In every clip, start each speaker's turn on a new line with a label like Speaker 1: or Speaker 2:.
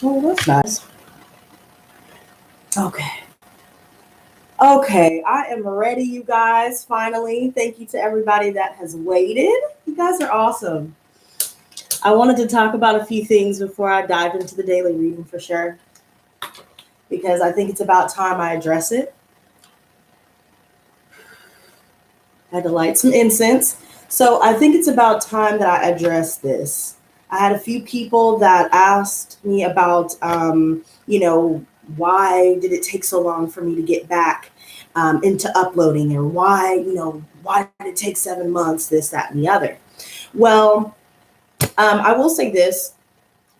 Speaker 1: Oh, that's nice. Okay, I am ready, you guys. Finally, thank you to everybody that has waited. You guys are awesome. I wanted to talk about a few things before I dive into the daily reading for sure, because I think it's about time I address it. I had to light some incense. So I think it's about time that I address this. I had a few people that asked me about, why did it take so long for me to get back into uploading, and why did it take 7 months, this, that, and the other. Well, I will say this.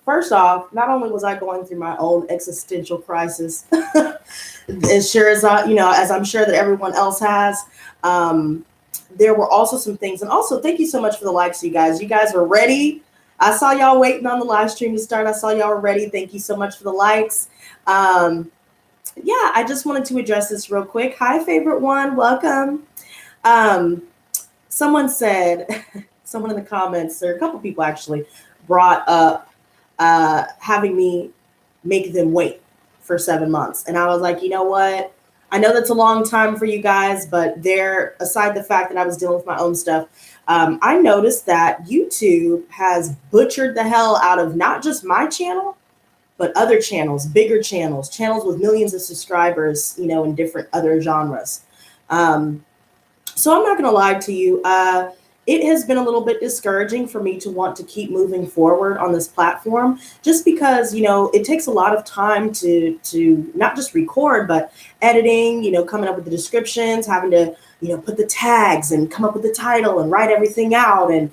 Speaker 1: First off, not only was I going through my own existential crisis, as sure as as I'm sure that everyone else has, there were also some things. And also, thank you so much for the likes, you guys. You guys were ready. I saw y'all waiting on the live stream to start. I saw y'all were ready. Thank you so much for the likes. I just wanted to address this real quick. Hi, favorite one. Welcome. Someone said, someone in the comments, or a couple people actually, brought up having me make them wait for 7 months. And I was like, you know what? I know that's a long time for you guys, but aside the fact that I was dealing with my own stuff, I noticed that YouTube has butchered the hell out of not just my channel, but other channels, bigger channels with millions of subscribers, in different other genres. So I'm not going to lie to you. It has been a little bit discouraging for me to want to keep moving forward on this platform, just because, it takes a lot of time to not just record, but editing, coming up with the descriptions, having to, put the tags and come up with the title and write everything out. And,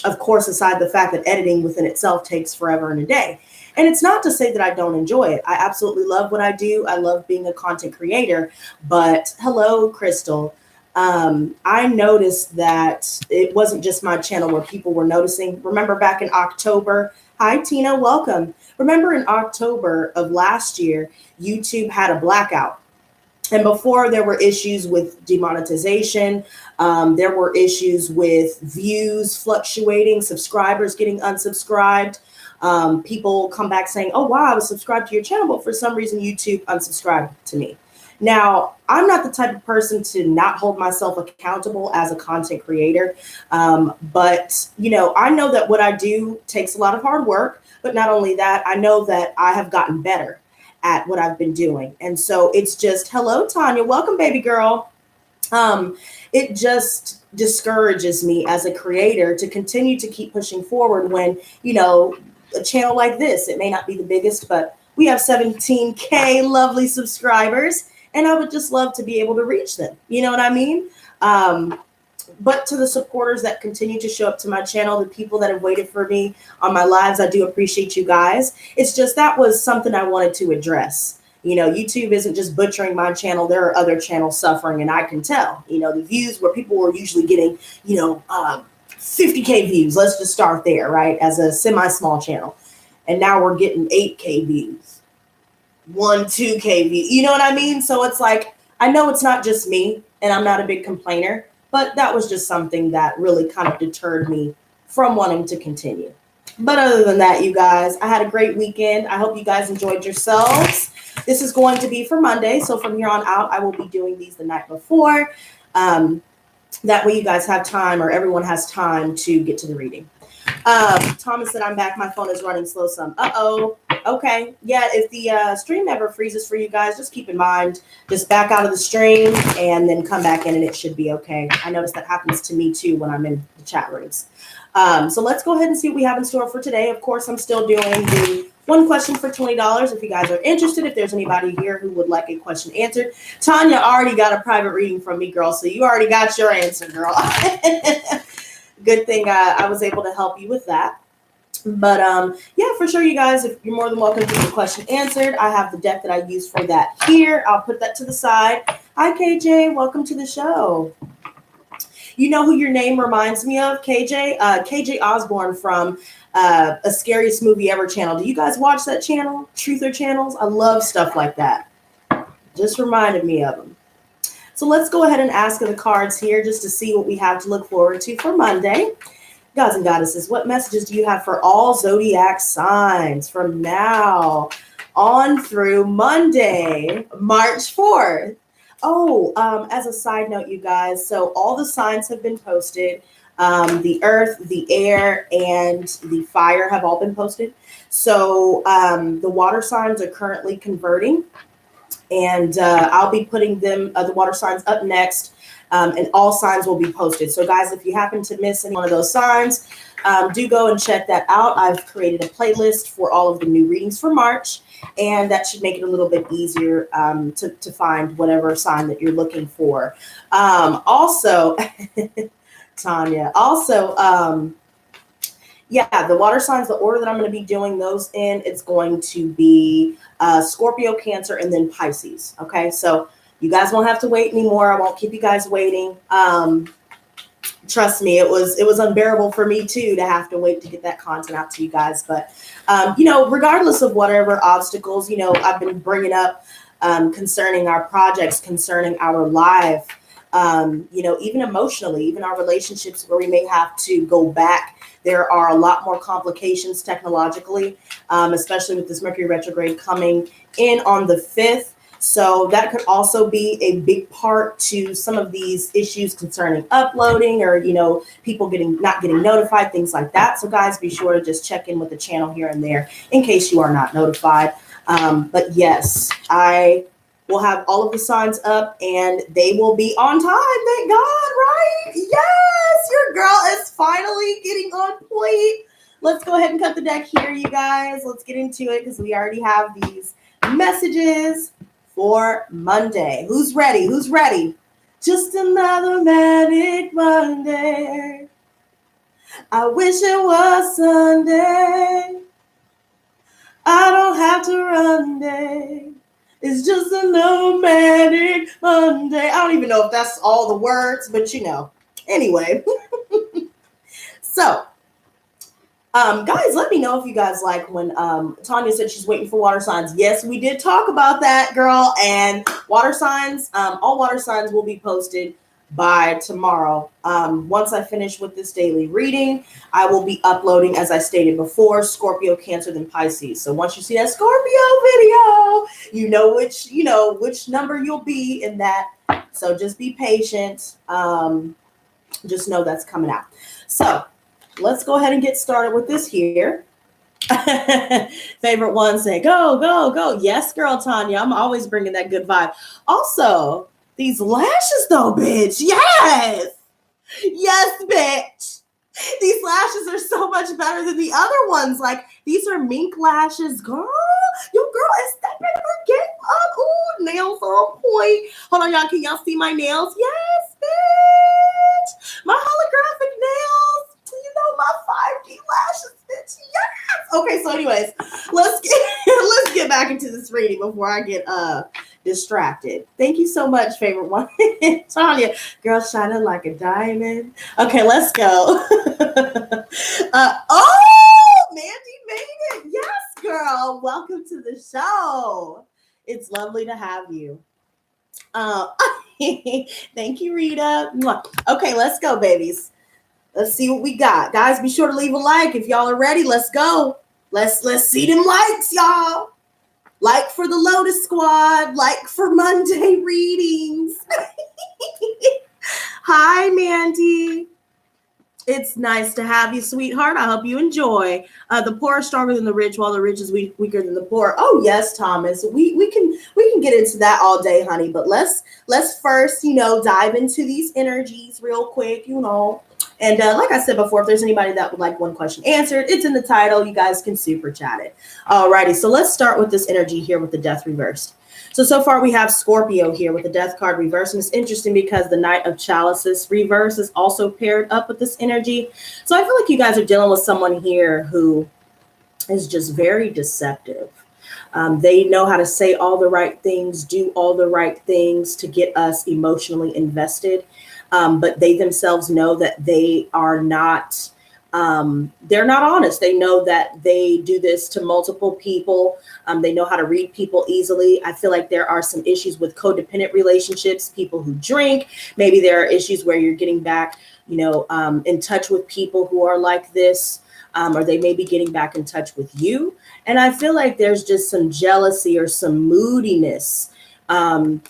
Speaker 1: of course, aside the fact that editing within itself takes forever and a day. And it's not to say that I don't enjoy it. I absolutely love what I do. I love being a content creator. But hello, Crystal. I noticed that it wasn't just my channel where people were noticing. Remember back in October? Hi, Tina, welcome. Remember in October of last year, YouTube had a blackout. And before, there were issues with demonetization. There were issues with views fluctuating, subscribers getting unsubscribed. People come back saying, oh, wow, I was subscribed to your channel, but for some reason, YouTube unsubscribed to me. Now, I'm not the type of person to not hold myself accountable as a content creator. But, I know that what I do takes a lot of hard work. But not only that, I know that I have gotten better at what I've been doing. And so it's just, hello, Tanya. Welcome, baby girl. It just discourages me as a creator to continue to keep pushing forward when, a channel like this, it may not be the biggest, but we have 17K lovely subscribers. And I would just love to be able to reach them. You know what I mean? But to the supporters that continue to show up to my channel, the people that have waited for me on my lives, I do appreciate you guys. It's just that was something I wanted to address. YouTube isn't just butchering my channel. There are other channels suffering, and I can tell. The views where people were usually getting, 50K views. Let's just start there, right? As a semi-small channel. And now we're getting 8K views. 2K views. You know what I mean? So it's like, I know it's not just me, and I'm not a big complainer, but that was just something that really kind of deterred me from wanting to continue. But other than that, you guys, I had a great weekend. I hope you guys enjoyed yourselves. This is going to be for Monday. So from here on out, I will be doing these the night before. That way you guys have time, or everyone has time to get to the reading. Thomas said, I'm back. My phone is running slow some. Uh-oh. Okay. Yeah, if the stream ever freezes for you guys, just keep in mind, just back out of the stream and then come back in and it should be okay. I notice that happens to me too when I'm in the chat rooms. So let's go ahead and see what we have in store for today. Of course, I'm still doing the one question for $20. If you guys are interested, if there's anybody here who would like a question answered. Tanya already got a private reading from me, girl. So you already got your answer, girl. Good thing I was able to help you with that. But yeah, for sure, you guys, if you're more than welcome to get the question answered. I have the deck that I use for that here. I'll put that to the side. Hi, KJ. Welcome to the show. You know who your name reminds me of, KJ? KJ Osborne from A Scariest Movie Ever channel. Do you guys watch that channel? Truther channels? I love stuff like that. Just reminded me of them. So let's go ahead and ask the cards here just to see what we have to look forward to for Monday. Gods and goddesses, what messages do you have for all zodiac signs from now on through Monday, March 4th? Oh, as a side note, you guys, so all the signs have been posted. The earth, the air, and the fire have all been posted. So the water signs are currently converting, and I'll be putting them, the water signs, up next. And all signs will be posted. So guys, if you happen to miss any one of those signs, do go and check that out. I've created a playlist for all of the new readings for March, and that should make it a little bit easier to find whatever sign that you're looking for. Also, Tanya, yeah, the water signs, the order that I'm going to be doing those in, it's going to be Scorpio, Cancer, and then Pisces. Okay, so you guys won't have to wait anymore. I won't keep you guys waiting. Trust me, it was unbearable for me too to have to wait to get that content out to you guys. But regardless of whatever obstacles, I've been bringing up concerning our projects, concerning our life, even emotionally, even our relationships where we may have to go back. There are a lot more complications technologically, especially with this Mercury retrograde coming in on the 5th. So that could also be a big part to some of these issues concerning uploading or, people not getting notified, things like that. So guys, be sure to just check in with the channel here and there in case you are not notified. But yes, I will have all of the signs up and they will be on time. Thank God, right? Yes, your girl is finally getting on point. Let's go ahead and cut the deck here, you guys. Let's get into it because we already have these messages for Monday. Who's ready? Who's ready? Just another manic Monday. I wish it was Sunday. I don't have to run day. It's just another manic Monday. I don't even know if that's all the words, but Anyway. So, guys, let me know if you guys like when Tanya said she's waiting for water signs. Yes, we did talk about that, girl. And water signs, all water signs will be posted by tomorrow. Once I finish with this daily reading, I will be uploading, as I stated before, Scorpio, Cancer, then Pisces. So once you see that Scorpio video, you know which number you'll be in that. So just be patient. Just know that's coming out. So let's go ahead and get started with this here. Favorite one say, go, go, go. Yes, girl, Tanya. I'm always bringing that good vibe. Also, these lashes though, bitch. Yes. Yes, bitch. These lashes are so much better than the other ones. Like, these are mink lashes, girl. Your girl is stepping her game up. Ooh, nails are on point. Hold on, y'all. Can y'all see my nails? Yes, bitch. My holographic nails. My 5D lashes, bitch. Yes. Okay, so anyways, let's get back into this reading before I get distracted. Thank you so much, favorite one. Tanya, girl, shining like a diamond. Okay, let's go. Mandy made it. Yes, girl. Welcome to the show. It's lovely to have you. Thank you, Rita. Okay, let's go, babies. Let's see what we got. Guys, be sure to leave a like if y'all are ready. Let's go. Let's see them likes, y'all. Like for the Lotus Squad. Like for Monday readings. Hi, Mandy. It's nice to have you, sweetheart. I hope you enjoy. The poor are stronger than the rich, while the rich is weaker than the poor. Oh yes, Thomas. We can get into that all day, honey. But let's first, dive into these energies real quick, And like I said before, if there's anybody that would like one question answered, it's in the title. You guys can super chat it. Alrighty, so let's start with this energy here with the death reversed. So far we have Scorpio here with the death card reversed. And it's interesting because the Knight of Chalices reverse is also paired up with this energy. So I feel like you guys are dealing with someone here who is just very deceptive. They know how to say all the right things, do all the right things to get us emotionally invested. But they themselves know that they are not They're not honest. They know that they do this to multiple people. They know how to read people easily. I feel like there are some issues with codependent relationships, people who drink. Maybe there are issues where you're getting back, in touch with people who are like this, or they may be getting back in touch with you. And I feel like there's just some jealousy or some moodiness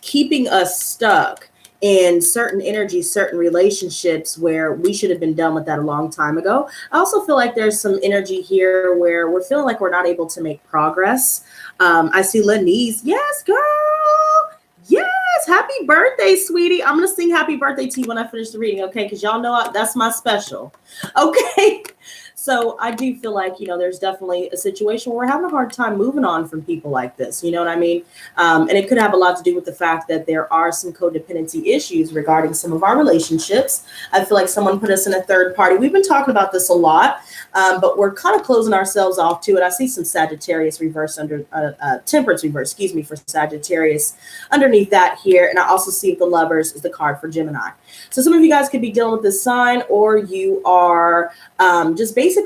Speaker 1: keeping us stuck in certain energies, certain relationships where we should have been done with that a long time ago. I also feel like there's some energy here where we're feeling like we're not able to make progress. I see Lenise. Yes, girl. Yes. Happy birthday, sweetie. I'm going to sing happy birthday to you when I finish the reading, okay? Because y'all know that's my special. Okay. So I do feel like, there's definitely a situation where we're having a hard time moving on from people like this. You know what I mean? And it could have a lot to do with the fact that there are some codependency issues regarding some of our relationships. I feel like someone put us in a third party. We've been talking about this a lot, but we're kind of closing ourselves off to it. I see some Sagittarius reverse under Temperance reverse, for Sagittarius underneath that here. And I also see the Lovers is the card for Gemini. So some of you guys could be dealing with this sign, or you are just basically,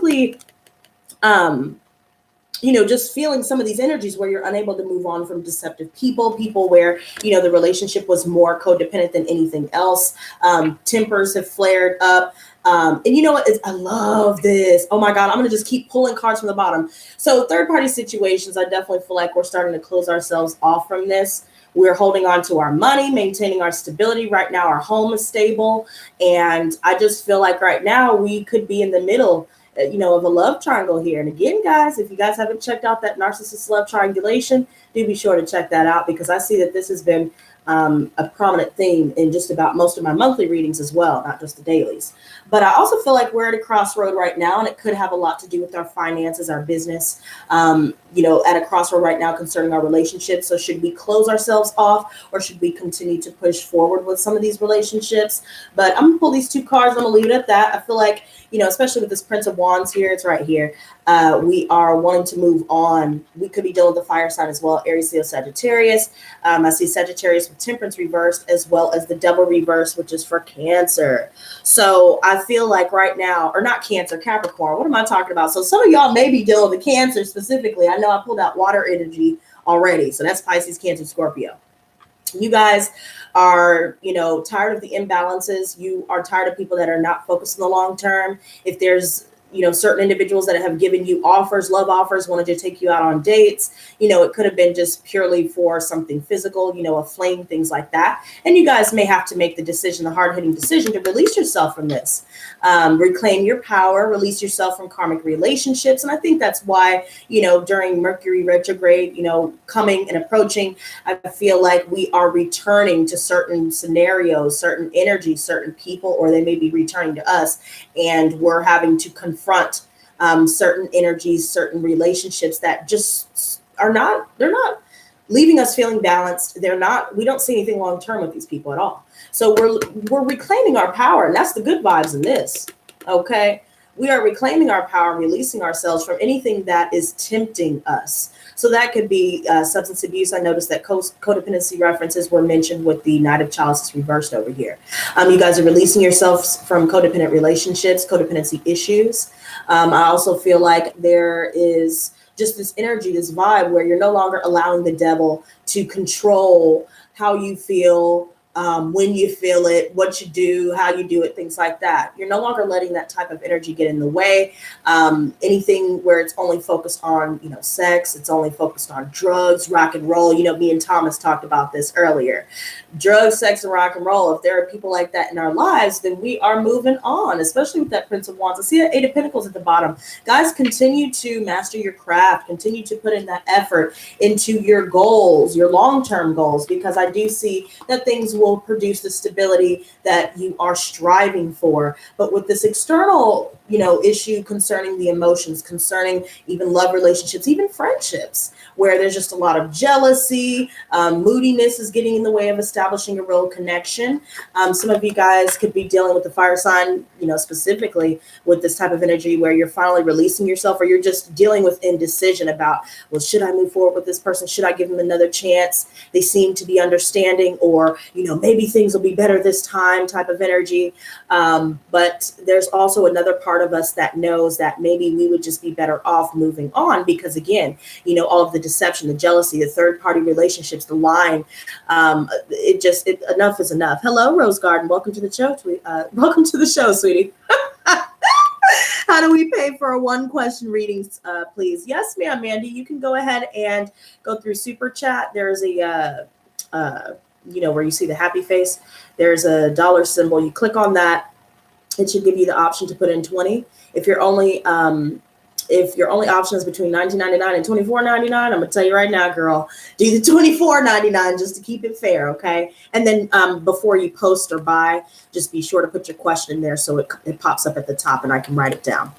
Speaker 1: just feeling some of these energies where you're unable to move on from deceptive people where, the relationship was more codependent than anything else. Tempers have flared up. And you know what? I love this. Oh my God, I'm going to just keep pulling cards from the bottom. So third party situations, I definitely feel like we're starting to close ourselves off from this. We're holding on to our money, maintaining our stability. Right now, our home is stable. And I just feel like right now we could be in the middle, of a love triangle here. And again, guys, if you guys haven't checked out that narcissist love triangulation, do be sure to check that out, because I see that this has been a prominent theme in just about most of my monthly readings as well, not just the dailies. But I also feel like we're at a crossroad right now, and it could have a lot to do with our finances, our business, at a crossroad right now concerning our relationships. So should we close ourselves off, or should we continue to push forward with some of these relationships? But I'm gonna pull these two cards. I'm gonna leave it at that. I feel like, especially with this Prince of Wands here, it's right here. We are wanting to move on. We could be dealing with the fire sign as well, Aries, Leo, Sagittarius. I see Sagittarius with Temperance reversed, as well as the Devil reversed, which is for Cancer. So I feel like right now, or not Cancer, Capricorn. What am I talking about? So some of y'all may be dealing with Cancer specifically. I know I pulled out water energy already. So that's Pisces, Cancer, Scorpio. You guys are, tired of the imbalances. You are tired of people that are not focused on the long term. If there's, certain individuals that have given you offers, love offers, wanted to take you out on dates, it could have been just purely for something physical, a flame, things like that. And you guys may have to make the decision, the hard-hitting decision, to release yourself from this, reclaim your power, release yourself from karmic relationships. And I think that's why, during Mercury retrograde, coming and approaching, I feel like we are returning to certain scenarios, certain energies, certain people, or they may be returning to us, and we're having to confront certain energies, certain relationships that just they're not leaving us feeling balanced. We don't see anything long term with these people at all. So we're reclaiming our power, and that's the good vibes in this. Okay. We are reclaiming our power, releasing ourselves from anything that is tempting us. So that could be substance abuse. I noticed that codependency references were mentioned with the Knight of Chalices reversed over here. You guys are releasing yourselves from codependent relationships, codependency issues. I also feel like there is just this energy, this vibe where you're no longer allowing the devil to control how you feel, when you feel it, what you do, how you do it, things like that. You're no longer letting that type of energy get in the way. Anything where it's only focused on, sex, it's only focused on drugs, rock and roll. Me and Thomas talked about this earlier. Drugs, sex, and rock and roll. If there are people like that in our lives, then we are moving on, especially with that Prince of Wands. I see that Eight of Pentacles at the bottom. Guys, continue to master your craft. Continue to put in that effort into your goals, your long-term goals, because I do see that things will produce the stability that you are striving for. But with this external, issue concerning the emotions, concerning even love relationships, even friendships, where there's just a lot of jealousy, moodiness is getting in the way of establishing a real connection. Some of you guys could be dealing with the fire sign, specifically with this type of energy where you're finally releasing yourself, or you're just dealing with indecision about, well, should I move forward with this person? Should I give them another chance? They seem to be understanding, or, maybe things will be better this time type of energy. But there's also another part of us that knows that maybe we would just be better off moving on because, again, all of the deception, the jealousy, the third party relationships, the lying, enough is enough. Hello, Rose Garden. Welcome to the show. Welcome to the show, sweetie. How do we pay for a one question readings, please? Yes, ma'am, Mandy. You can go ahead and go through Super Chat. There's a, where you see the happy face, there's a dollar symbol. You click on that. It should give you the option to put in 20. If your only option is between $19.99 and $24.99, I'm gonna tell you right now, girl, do the $24.99 just to keep it fair, okay? And then before you post or buy, just be sure to put your question in there so it pops up at the top and I can write it down.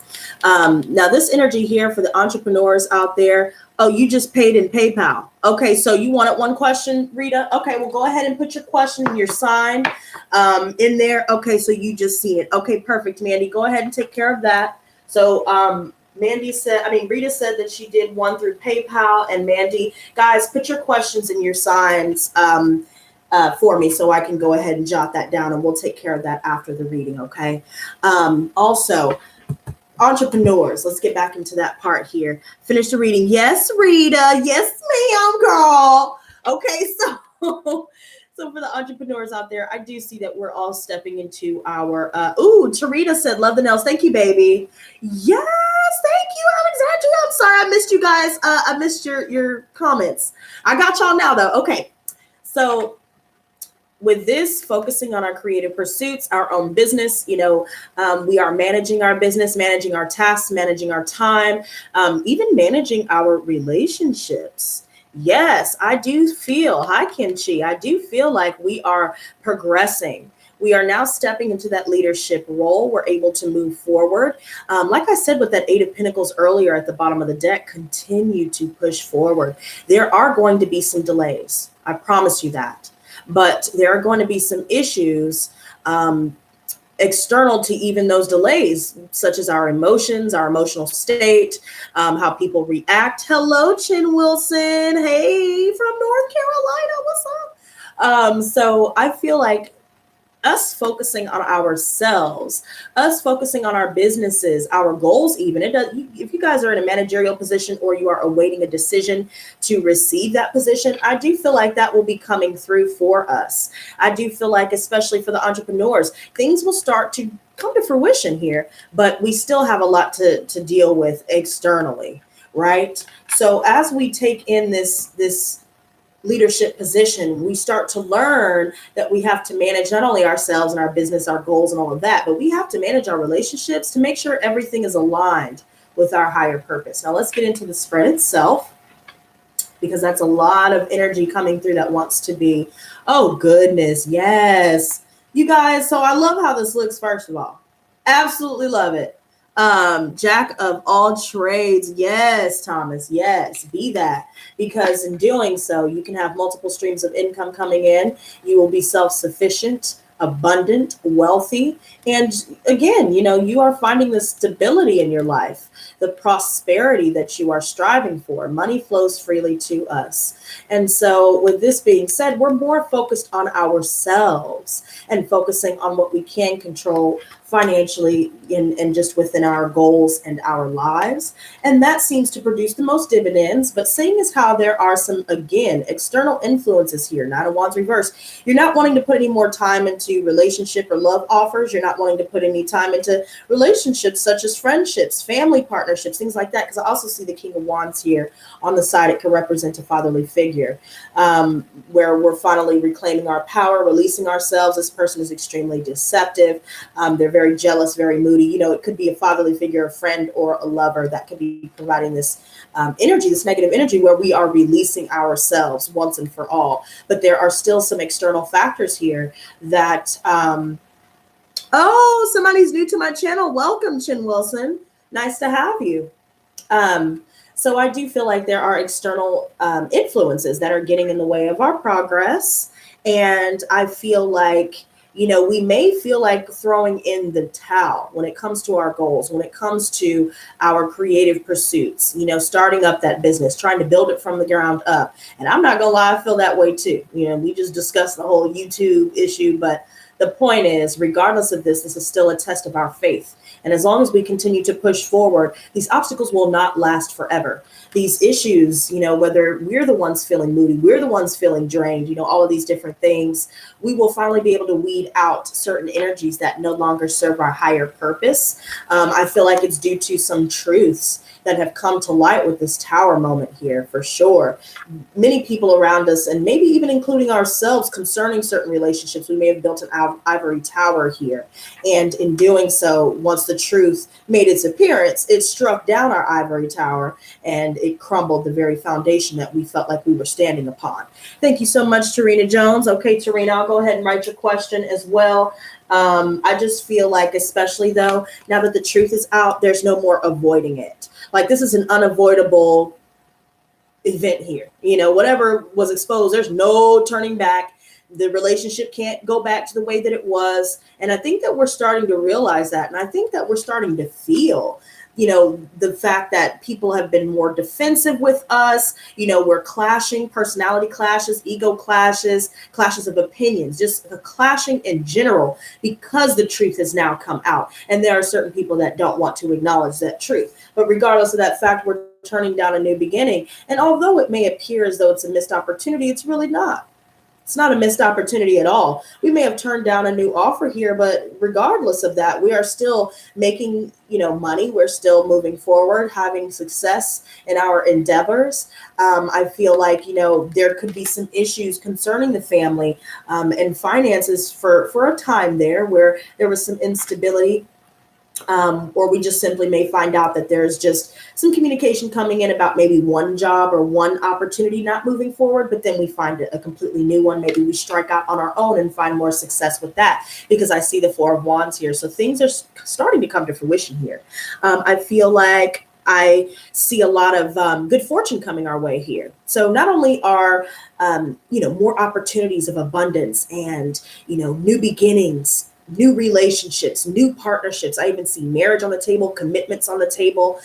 Speaker 1: Now this energy here for the entrepreneurs out there. Oh, you just paid in PayPal. Okay, so you wanted one question, Rita? Okay, well, go ahead and put your question and your sign in there. Okay, so you just see it. Okay, perfect, Mandy. Go ahead and take care of that. So Rita said that she did one through PayPal. And Mandy, guys, put your questions and your signs for me so I can go ahead and jot that down, and we'll take care of that after the reading, okay? Also, entrepreneurs, let's get back into that part here. Finish the reading. Yes, Rita. Yes, ma'am, girl. Okay, so for the entrepreneurs out there, I do see that we're all stepping into our, Tarita said, love the nails. Thank you, baby. Yes, thank you, Alexandria. I'm sorry I missed you guys. I missed your comments. I got y'all now, though. Okay, so with this, focusing on our creative pursuits, our own business, we are managing our business, managing our tasks, managing our time, even managing our relationships. Yes, I do feel, hi, Kimchi, I do feel like we are progressing. We are now stepping into that leadership role. We're able to move forward. Like I said, with that Eight of Pentacles earlier at the bottom of the deck, continue to push forward. There are going to be some delays. I promise you that. But there are going to be some issues external to even those delays, such as our emotions, our emotional state, how people react. Hello, Chin Wilson. Hey, from North Carolina. What's up? So I feel like us focusing on ourselves, us focusing on our businesses, our goals, even if you guys are in a managerial position or you are awaiting a decision to receive that position, I do feel like that will be coming through for us. I do feel like, especially for the entrepreneurs, things will start to come to fruition here, but we still have a lot to deal with externally, right? So as we take in this leadership position, we start to learn that we have to manage not only ourselves and our business, our goals and all of that, but we have to manage our relationships to make sure everything is aligned with our higher purpose. Now let's get into the spread itself, because that's a lot of energy coming through that wants to be, oh goodness, yes. You guys, so I love how this looks, first of all. Absolutely love it. Jack of all trades. Yes, Thomas. Yes, be that. Because in doing so, you can have multiple streams of income coming in. You will be self-sufficient, abundant, wealthy. And again, you are finding the stability in your life, the prosperity that you are striving for. Money flows freely to us. And so with this being said, we're more focused on ourselves and focusing on what we can control financially and just within our goals and our lives. And that seems to produce the most dividends. But seeing as how there are some, again, external influences here, Nine of Wands reverse, you're not wanting to put any more time into relationship or love offers. You're not wanting to put any time into relationships such as friendships, family partnerships, things like that. Because I also see the King of Wands here on the side. It can represent a fatherly figure, where we're finally reclaiming our power, releasing ourselves. This person is extremely deceptive. They're very jealous, very moody. It could be a fatherly figure, a friend, or a lover that could be providing this energy, this negative energy, where we are releasing ourselves once and for all. But there are still some external factors here that, oh, somebody's new to my channel. Welcome, Chin Wilson. Nice to have you. So I do feel like there are external influences that are getting in the way of our progress. And I feel like We may feel like throwing in the towel when it comes to our goals, when it comes to our creative pursuits, starting up that business, trying to build it from the ground up. And I'm not gonna lie, I feel that way too. We just discussed the whole YouTube issue, but the point is, regardless of this is still a test of our faith. And as long as we continue to push forward, these obstacles will not last forever. These issues, whether we're the ones feeling moody, we're the ones feeling drained, all of these different things, we will finally be able to weed out certain energies that no longer serve our higher purpose. I feel like it's due to some truths that have come to light with this tower moment here, for sure. Many people around us, and maybe even including ourselves, concerning certain relationships, we may have built an ivory tower here. And in doing so, once the truth made its appearance, it struck down our ivory tower and it crumbled the very foundation that we felt like we were standing upon. Thank you so much, Tarina Jones. Okay, Tarina, I'll go ahead and write your question as well. I just feel like, especially though, now that the truth is out, there's no more avoiding it. Like, this is an unavoidable event here. Whatever was exposed, there's no turning back. The relationship can't go back to the way that it was. And I think that we're starting to realize that. And I think that we're starting to feel, the fact that people have been more defensive with us. We're clashing, personality clashes, ego clashes, clashes of opinions, just a clashing in general, because the truth has now come out. And there are certain people that don't want to acknowledge that truth. But regardless of that fact, we're turning down a new beginning. And although it may appear as though it's a missed opportunity, it's really not. It's not a missed opportunity at all. We may have turned down a new offer here, but regardless of that, we are still making, money. We're still moving forward, having success in our endeavors. I feel like, there could be some issues concerning the family and finances for a time there, where there was some instability. Or we just simply may find out that there's just some communication coming in about maybe one job or one opportunity not moving forward, but then we find a completely new one. Maybe we strike out on our own and find more success with that, because I see the Four of Wands here. So things are starting to come to fruition here. I feel like I see a lot of good fortune coming our way here. So not only are, more opportunities of abundance and, new beginnings, new relationships, new partnerships. I even see marriage on the table, commitments on the table,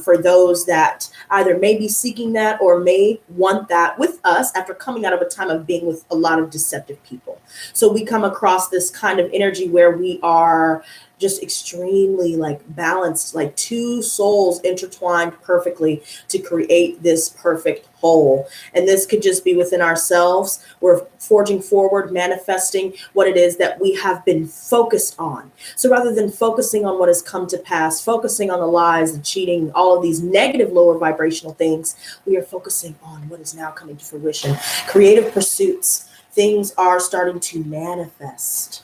Speaker 1: for those that either may be seeking that or may want that with us after coming out of a time of being with a lot of deceptive people. So we come across this kind of energy where we are just extremely balanced, like two souls intertwined perfectly to create this perfect whole. And this could just be within ourselves. We're forging forward, manifesting what it is that we have been focused on. So rather than focusing on what has come to pass, focusing on the lies, the cheating, all of these negative lower vibrational things, we are focusing on what is now coming to fruition. Creative pursuits, things are starting to manifest.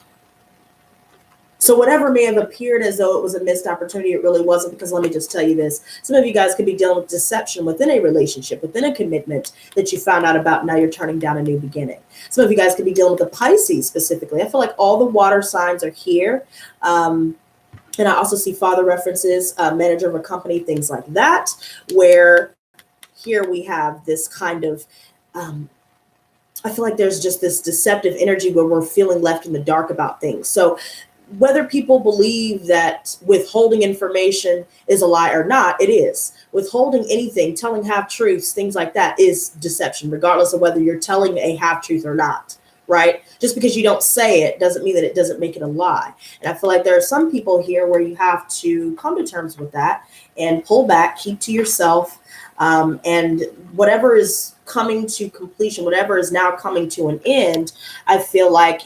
Speaker 1: So whatever may have appeared as though it was a missed opportunity, it really wasn't, because let me just tell you this. Some of you guys could be dealing with deception within a relationship, within a commitment that you found out about. Now you're turning down a new beginning. Some of you guys could be dealing with the Pisces specifically. I feel like all the water signs are here. And I also see father references, manager of a company, things like that, where here we have this kind of, I feel like there's just this deceptive energy where we're feeling left in the dark about things. So whether people believe that withholding information is a lie or not, it is. Withholding anything, telling half-truths, things like that is deception, regardless of whether you're telling a half-truth or not, right? Just because you don't say it doesn't mean that it doesn't make it a lie. And I feel like there are some people here where you have to come to terms with that and pull back, keep to yourself, and whatever is coming to completion, whatever is now coming to an end, I feel like,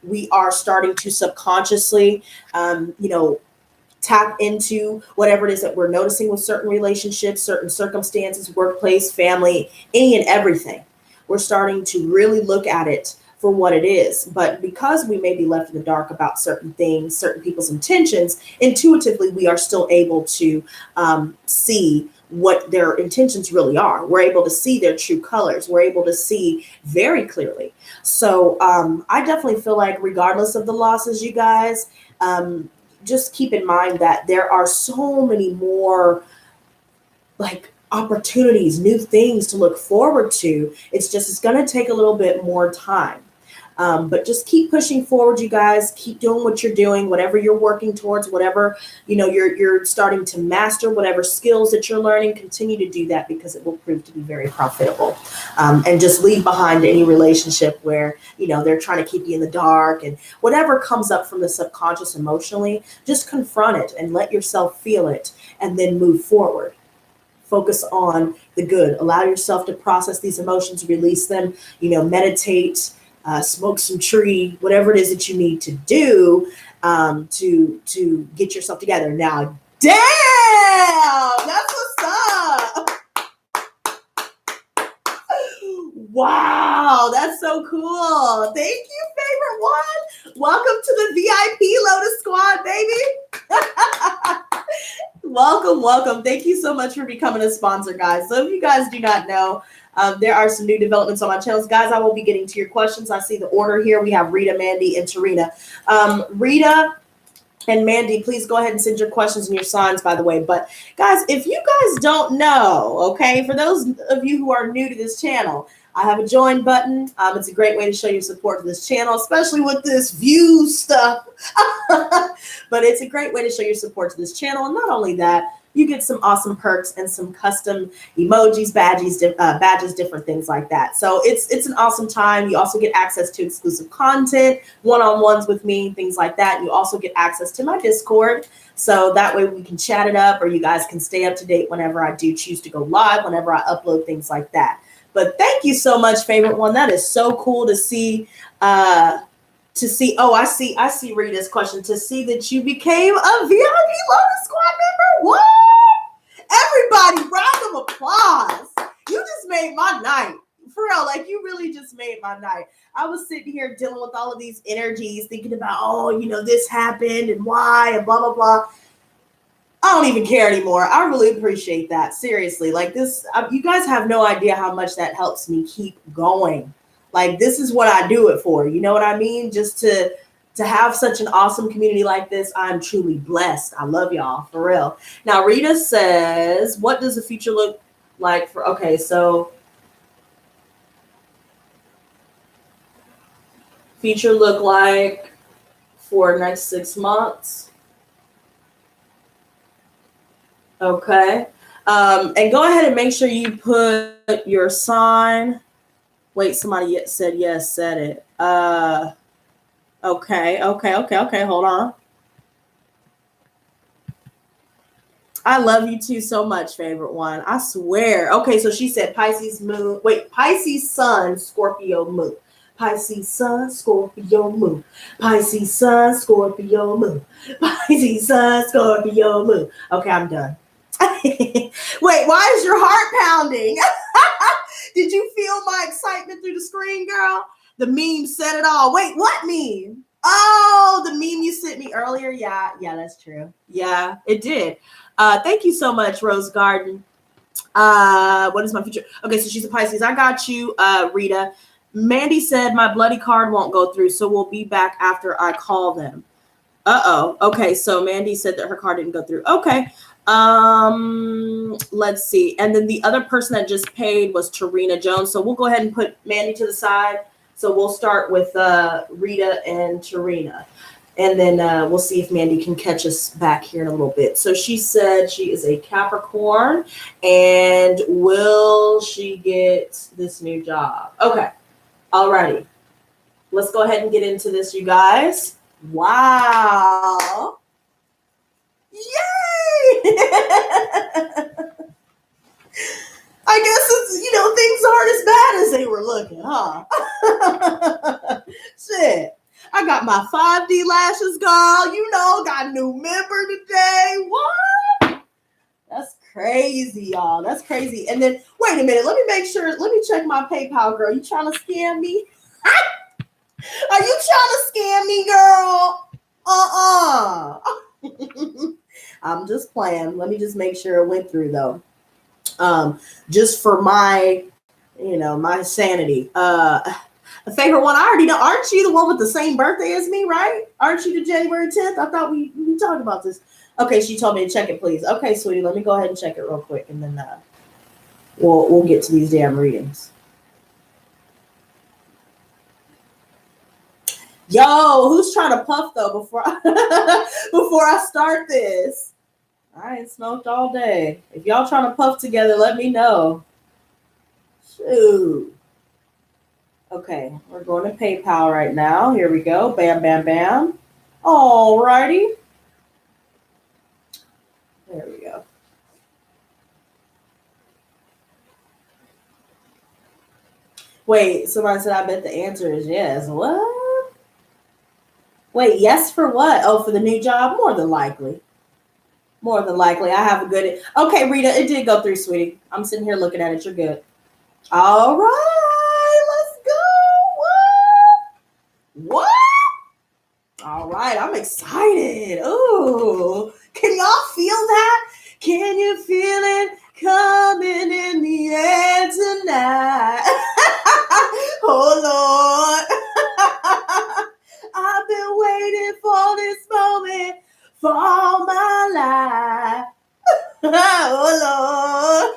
Speaker 1: we are starting to subconsciously, tap into whatever it is that we're noticing with certain relationships, certain circumstances, workplace, family, any and everything. We're starting to really look at it for what it is. But because we may be left in the dark about certain things, certain people's intentions, intuitively, we are still able to see what their intentions really are. We're able to see their true colors. We're able to see very clearly. So I definitely feel like regardless of the losses, you guys, just keep in mind that there are so many more opportunities, new things to look forward to. It's going to take a little bit more time. But just keep pushing forward, you guys. Keep doing what you're doing, whatever you're working towards, whatever you're starting to master, whatever skills that you're learning. Continue to do that because it will prove to be very profitable. And just leave behind any relationship where they're trying to keep you in the dark, and whatever comes up from the subconscious emotionally, just confront it and let yourself feel it, and then move forward. Focus on the good. Allow yourself to process these emotions, release them, meditate, smoke some tree, whatever it is that you need to do to get yourself together. Now, damn, that's what's up. Wow, that's so cool. Thank you, favorite one. Welcome to the VIP Lotus Squad, baby. Welcome. Thank you so much for becoming a sponsor, guys. So if you guys do not know, there are some new developments on my channels. Guys, I will be getting to your questions. I see the order here. We have Rita, Mandy, and Tarina. Rita and Mandy, please go ahead and send your questions and your signs, by the way. But guys, if you guys don't know, okay, for those of you who are new to this channel, I have a join button. It's a great way to show your support for this channel, especially with this view stuff. But it's a great way to show your support to this channel. And not only that, you get some awesome perks and some custom emojis, badges, different things like that. So it's an awesome time. You also get access to exclusive content, one-on-ones with me, things like that. You also get access to my Discord. So that way we can chat it up, or you guys can stay up to date whenever I do choose to go live, whenever I upload things like that. But thank you so much, favorite one. That is so cool to see. Oh, I see Rita's question. To see that you became a VIP Lotus Squad member. What? Everybody, round of applause. You just made my night. For real, like you really just made my night. I was sitting here dealing with all of these energies, thinking about, this happened and why and blah, blah, blah. I don't even care anymore. I really appreciate that. Seriously, like this, you guys have no idea how much that helps me keep going. Like this is what I do it for. You know what I mean? Just to have such an awesome community like this, I'm truly blessed. I love y'all, for real. Now, Rita says, what does the future look like for, okay, so future look like for next 6 months? Okay. And go ahead and make sure you put your sign. Wait, somebody said yes, said it. Okay. Hold on. I love you too so much, favorite one. I swear. Okay, so she said Pisces moon. Wait, Pisces sun, Scorpio moon. Pisces sun, Scorpio moon. Pisces sun, Scorpio moon. Pisces sun, Scorpio moon. Okay, I'm done. Wait, why is your heart pounding? Did you feel my excitement through the screen, girl? The meme said it all. Wait, what meme? Oh, the meme you sent me earlier. Yeah, that's true. Yeah, it did. Thank you so much, Rose Garden. What is my future? Okay, so she's a Pisces. I got you, Rita. Mandy said my bloody card won't go through, so we'll be back after I call them. Uh-oh. Okay, so Mandy said that her card didn't go through. Okay. Let's see. And then the other person that just paid was Tarina Jones. So we'll go ahead and put Mandy to the side. So we'll start with Rita and Tarina. And then we'll see if Mandy can catch us back here in a little bit. So she said she is a Capricorn. And will she get this new job? Okay. Alrighty. Let's go ahead and get into this, you guys. Wow. Yay! I guess it's, things aren't as bad as they were looking, huh? Shit. I got my 5D lashes, girl. Got a new member today. What? That's crazy, y'all. That's crazy. And then, wait a minute. Let me make sure. Let me check my PayPal, girl. You trying to scam me? Are you trying to scam me, girl? I'm just playing. Let me just make sure it went through, though. Just for my, my sanity. A favorite one, I already know. Aren't you the one with the same birthday as me, right? Aren't you the January 10th? I thought we talked about this. Okay, she told me to check it, please. Okay, sweetie, let me go ahead and check it real quick, and then we'll get to these damn readings. Yo, who's trying to puff though before before I start this? I ain't smoked all day. If y'all trying to puff together, let me know. Shoot. Okay, we're going to PayPal right now. Here we go. Bam, bam, bam. All righty. There we go. Wait, somebody said I bet the answer is yes. What? Wait, yes for what? Oh, for the new job? More than likely. More than likely. I have a good... Okay, Rita, it did go through, sweetie. I'm sitting here looking at it. You're good. All right, let's go. What? All right, I'm excited. Ooh, can y'all feel that? Can you feel it coming in the air tonight? Oh, Lord. I've been waiting for this moment for all my life. Oh, Lord.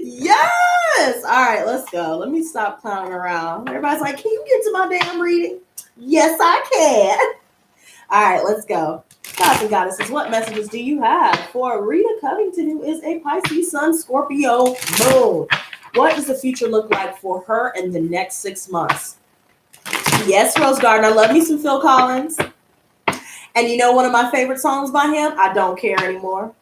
Speaker 1: Yes. All right, let's go. Let me stop clowning around. Everybody's like, can you get to my damn reading? Yes, I can. All right, let's go. Gods and goddesses, what messages do you have for Rita Covington, who is a Pisces Sun, Scorpio moon? What does the future look like for her in the next 6 months? Yes, Rose Garden, I love me some Phil Collins. And you know one of my favorite songs by him? I Don't Care Anymore.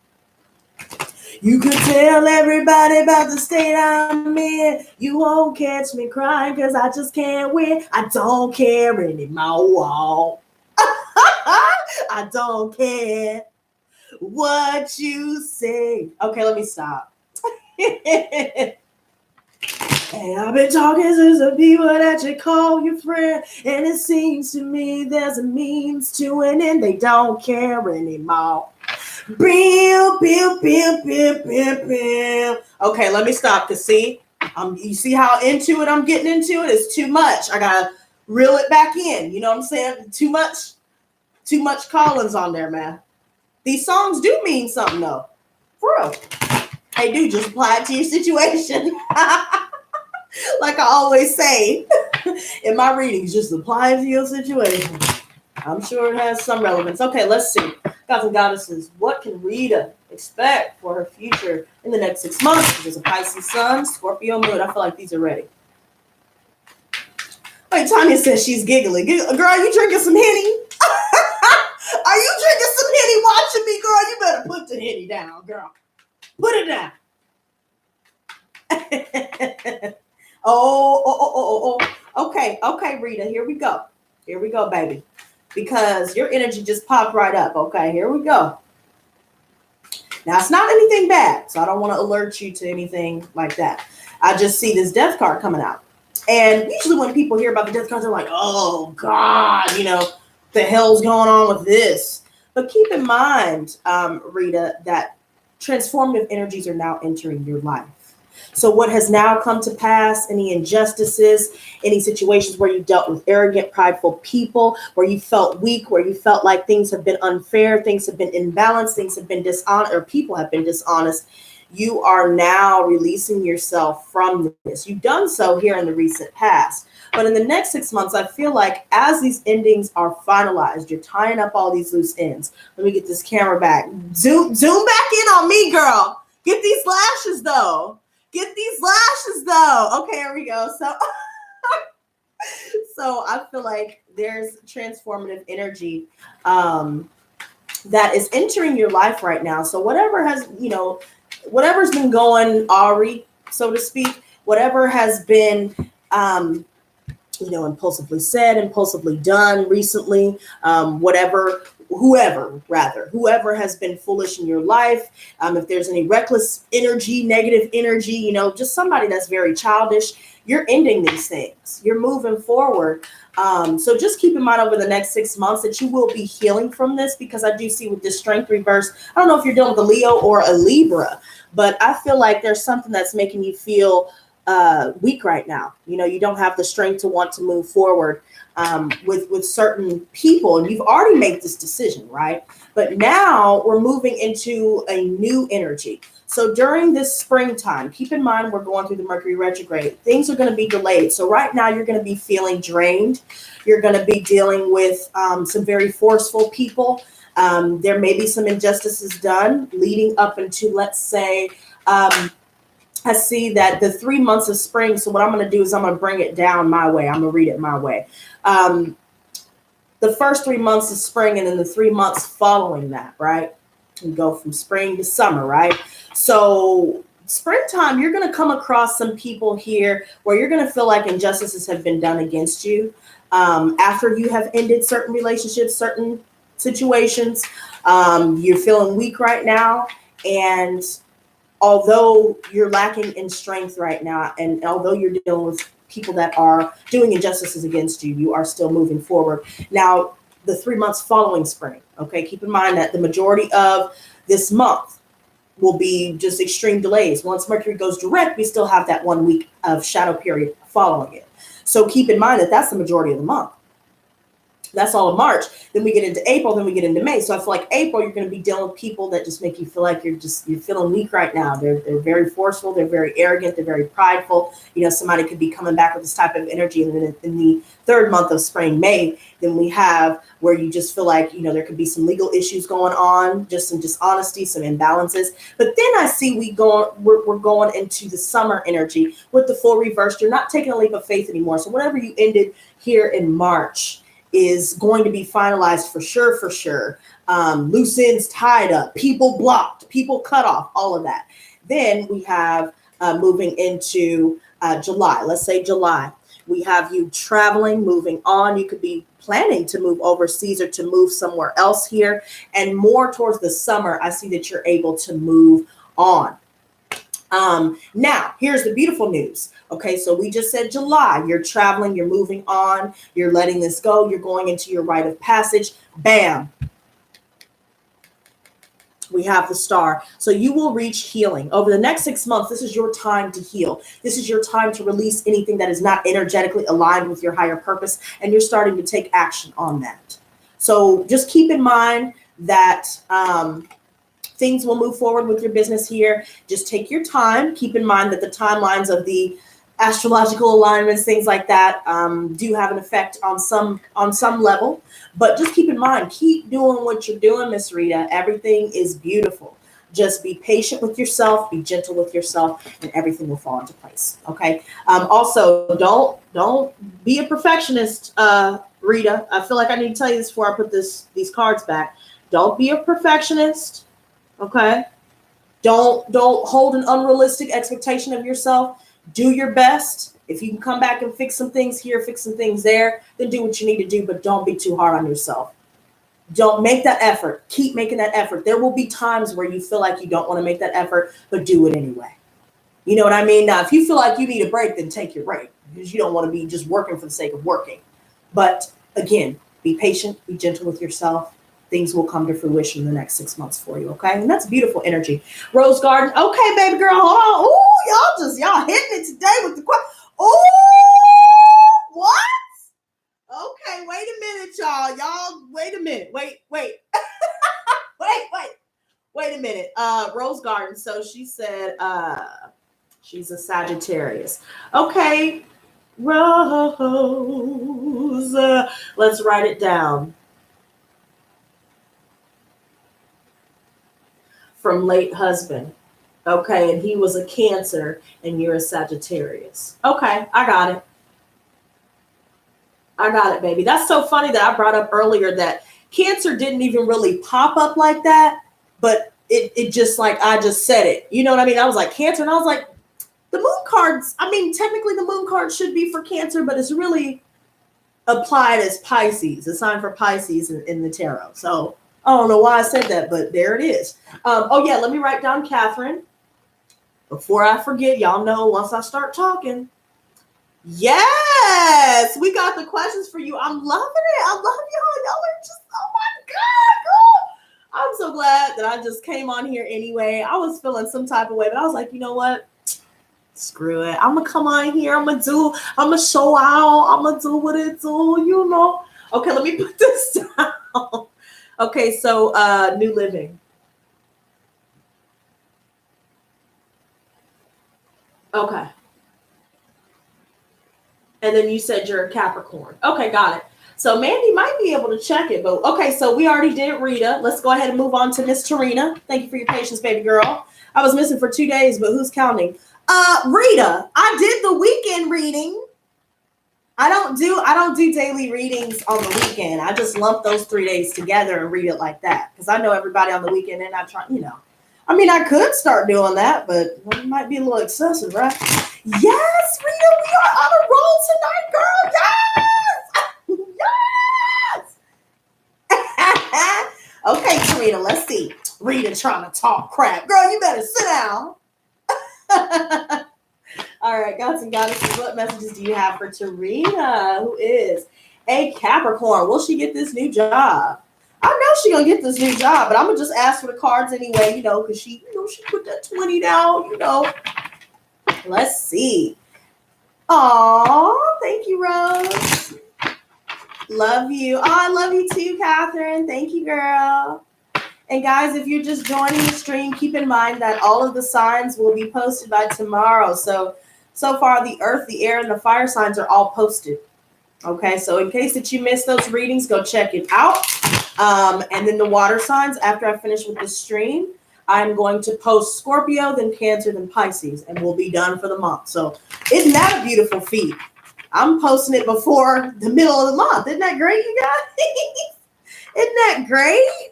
Speaker 1: You could tell everybody about the state I'm in. You won't catch me crying because I just can't win. I don't care anymore. I don't care what you say. Okay, let me stop. And I've been talking to some people that you call your friend, and it seems to me there's a means to an end. They don't care anymore. Okay, let me stop. Cause see, you see how into it I'm getting into it? It's too much. I gotta reel it back in. You know what I'm saying? Too much Collins on there, man. These songs do mean something though. For real. They do, just apply it to your situation. Like I always say in my readings, just apply it to your situation. I'm sure it has some relevance. Okay, let's see. Gods and goddesses, what can Rita expect for her future in the next 6 months? There's a Pisces Sun, Scorpio moon. I feel like these are ready. Wait, Tanya says she's giggling. Girl, you drinking some Henny? Are you drinking some Henny watching me, girl? You better put the Henny down, girl. Put it down. Oh. Okay, Rita, here we go. Here we go, baby. Because your energy just popped right up. Okay, here we go. Now, it's not anything bad, so I don't want to alert you to anything like that. I just see this death card coming out. And usually when people hear about the death cards, they're like, oh, God, the hell's going on with this? But keep in mind, Rita, that transformative energies are now entering your life. So what has now come to pass, any injustices, any situations where you dealt with arrogant, prideful people, where you felt weak, where you felt like things have been unfair, things have been imbalanced, things have been dishonest, or people have been dishonest, you are now releasing yourself from this. You've done so here in the recent past. But in the next 6 months, I feel like as these endings are finalized, you're tying up all these loose ends. Let me get this camera back. Zoom back in on me, girl. Get these lashes, though. Get these lashes though. Okay, here we go. So I feel like there's transformative energy that is entering your life right now. So whatever's been going awry, so to speak, whatever has been impulsively said, impulsively done recently, whoever has been foolish in your life, if there's any reckless energy, negative energy, just somebody that's very childish, you're ending these things. You're moving forward. So just keep in mind over the next 6 months that you will be healing from this, because I do see with this strength reverse, I don't know if you're dealing with a Leo or a Libra, but I feel like there's something that's making you feel weak right now. You don't have the strength to want to move forward with certain people, and you've already made this decision, right? But now we're moving into a new energy. So during this springtime, keep in mind we're going through the Mercury retrograde. Things are going to be delayed. So right now you're going to be feeling drained. You're going to be dealing with some very forceful people. There may be some injustices done leading up into, let's say, I see that the 3 months of spring. So what I'm going to do is I'm going to bring it down my way. I'm going to read it my way. The first 3 months of spring and then the 3 months following that, right? We go from spring to summer, right? So springtime, you're going to come across some people here where you're going to feel like injustices have been done against you. After you have ended certain relationships, certain situations, you're feeling weak right now. And although you're lacking in strength right now, and although you're dealing with people that are doing injustices against you, you are still moving forward. Now, the 3 months following spring, okay, keep in mind that the majority of this month will be just extreme delays. Once Mercury goes direct, we still have that 1 week of shadow period following it. So keep in mind that that's the majority of the month. That's all of March. Then we get into April, then we get into May. So I feel like April, you're going to be dealing with people that just make you feel like you're feeling weak right now. They're very forceful. They're very arrogant. They're very prideful. You know, somebody could be coming back with this type of energy. And then in the third month of spring, May, then we have where you just feel like, you know, there could be some legal issues going on, just some dishonesty, some imbalances. But then I see we're going into the summer energy with the full reverse. You're not taking a leap of faith anymore. So whatever you ended here in March is going to be finalized for sure, for sure. Loose ends tied up, people blocked, people cut off, all of that. Then we have moving into July. Let's say July. We have you traveling, moving on. You could be planning to move overseas or to move somewhere else here. And more towards the summer, I see that you're able to move on. Now, here's the beautiful news. Okay, so we just said July, you're traveling, you're moving on, you're letting this go, you're going into your rite of passage. Bam. We have the star. So you will reach healing. Over the next 6 months, this is your time to heal. This is your time to release anything that is not energetically aligned with your higher purpose, and you're starting to take action on that. So just keep in mind that things will move forward with your business here. Just take your time. Keep in mind that the timelines of the astrological alignments, things like that, do have an effect on some level. But just keep in mind, keep doing what you're doing, Miss Rita. Everything is beautiful. Just be patient with yourself, be gentle with yourself, and everything will fall into place. Okay. Also, don't be a perfectionist, Rita. I feel like I need to tell you this before I put these cards back. Don't be a perfectionist. Okay. Don't hold an unrealistic expectation of yourself. Do your best. If you can come back and fix some things here, fix some things there, then do what you need to do, but don't be too hard on yourself. Don't make that effort. Keep making that effort. There will be times where you feel like you don't want to make that effort, but do it anyway. You know what I mean? Now, if you feel like you need a break, then take your break, because you don't want to be just working for the sake of working. But again, be patient, be gentle with yourself. Things will come to fruition in the next 6 months for you, okay? And that's beautiful energy. Rose Garden. Okay, baby girl, hold on. Ooh, y'all hitting it today with the question. Ooh, what? Okay, wait a minute, y'all. Y'all, wait a minute. Wait. wait a minute. Rose Garden. So she said she's a Sagittarius. Okay, Rose. Let's write it down. From late husband. Okay, and he was a Cancer and you're a Sagittarius. Okay, I got it. I got it, baby. That's so funny that I brought up earlier that Cancer didn't even really pop up like that, but it just like I just said it. You know what I mean? I was like Cancer, and I was like, the moon cards, I mean, technically the moon card should be for Cancer, but it's really applied as Pisces, a sign for Pisces in the tarot. So I don't know why I said that, but there it is. Oh, yeah, let me write down Catherine. Before I forget, y'all know once I start talking. Yes, we got the questions for you. I'm loving it. I love y'all. Y'all are just, oh my God, girl. I'm so glad that I just came on here anyway. I was feeling some type of way, but I was like, you know what? Screw it. I'm going to come on here. I'm going to show out. I'm going to do what it do, you know. Okay, let me put this down. Okay, so New Living. Okay. And then you said you're a Capricorn. Okay, got it. So Mandy might be able to check it, but okay, so we already did Rita. Let's go ahead and move on to Miss Tarina. Thank you for your patience, baby girl. I was missing for 2 days, but who's counting? Rita, I did the weekend reading. I don't do daily readings on the weekend. I just lump those 3 days together and read it like that. Because I know everybody on the weekend and I try, I mean, I could start doing that, but it might be a little excessive, right? Yes, Rita, we are on a roll tonight, girl. Yes! Yes! Okay, Tarina, let's see. Rita trying to talk crap. Girl, you better sit down. All right, gods and goddesses, what messages do you have for Tarina, who is a Capricorn? Will she get this new job? I know she's gonna get this new job, but I'm gonna just ask for the cards anyway, because she put that 20 down, Let's see. Aw, thank you, Rose. Love you. Oh, I love you too, Catherine. Thank you, girl. And guys, if you're just joining the stream, keep in mind that all of the signs will be posted by tomorrow. So far, the earth, the air, and the fire signs are all posted. Okay, so in case that you missed those readings, go check it out. And then the water signs, after I finish with this stream, I'm going to post Scorpio, then Cancer, then Pisces, and we'll be done for the month. So isn't that a beautiful feat? I'm posting it before the middle of the month. Isn't that great, you guys? Isn't that great?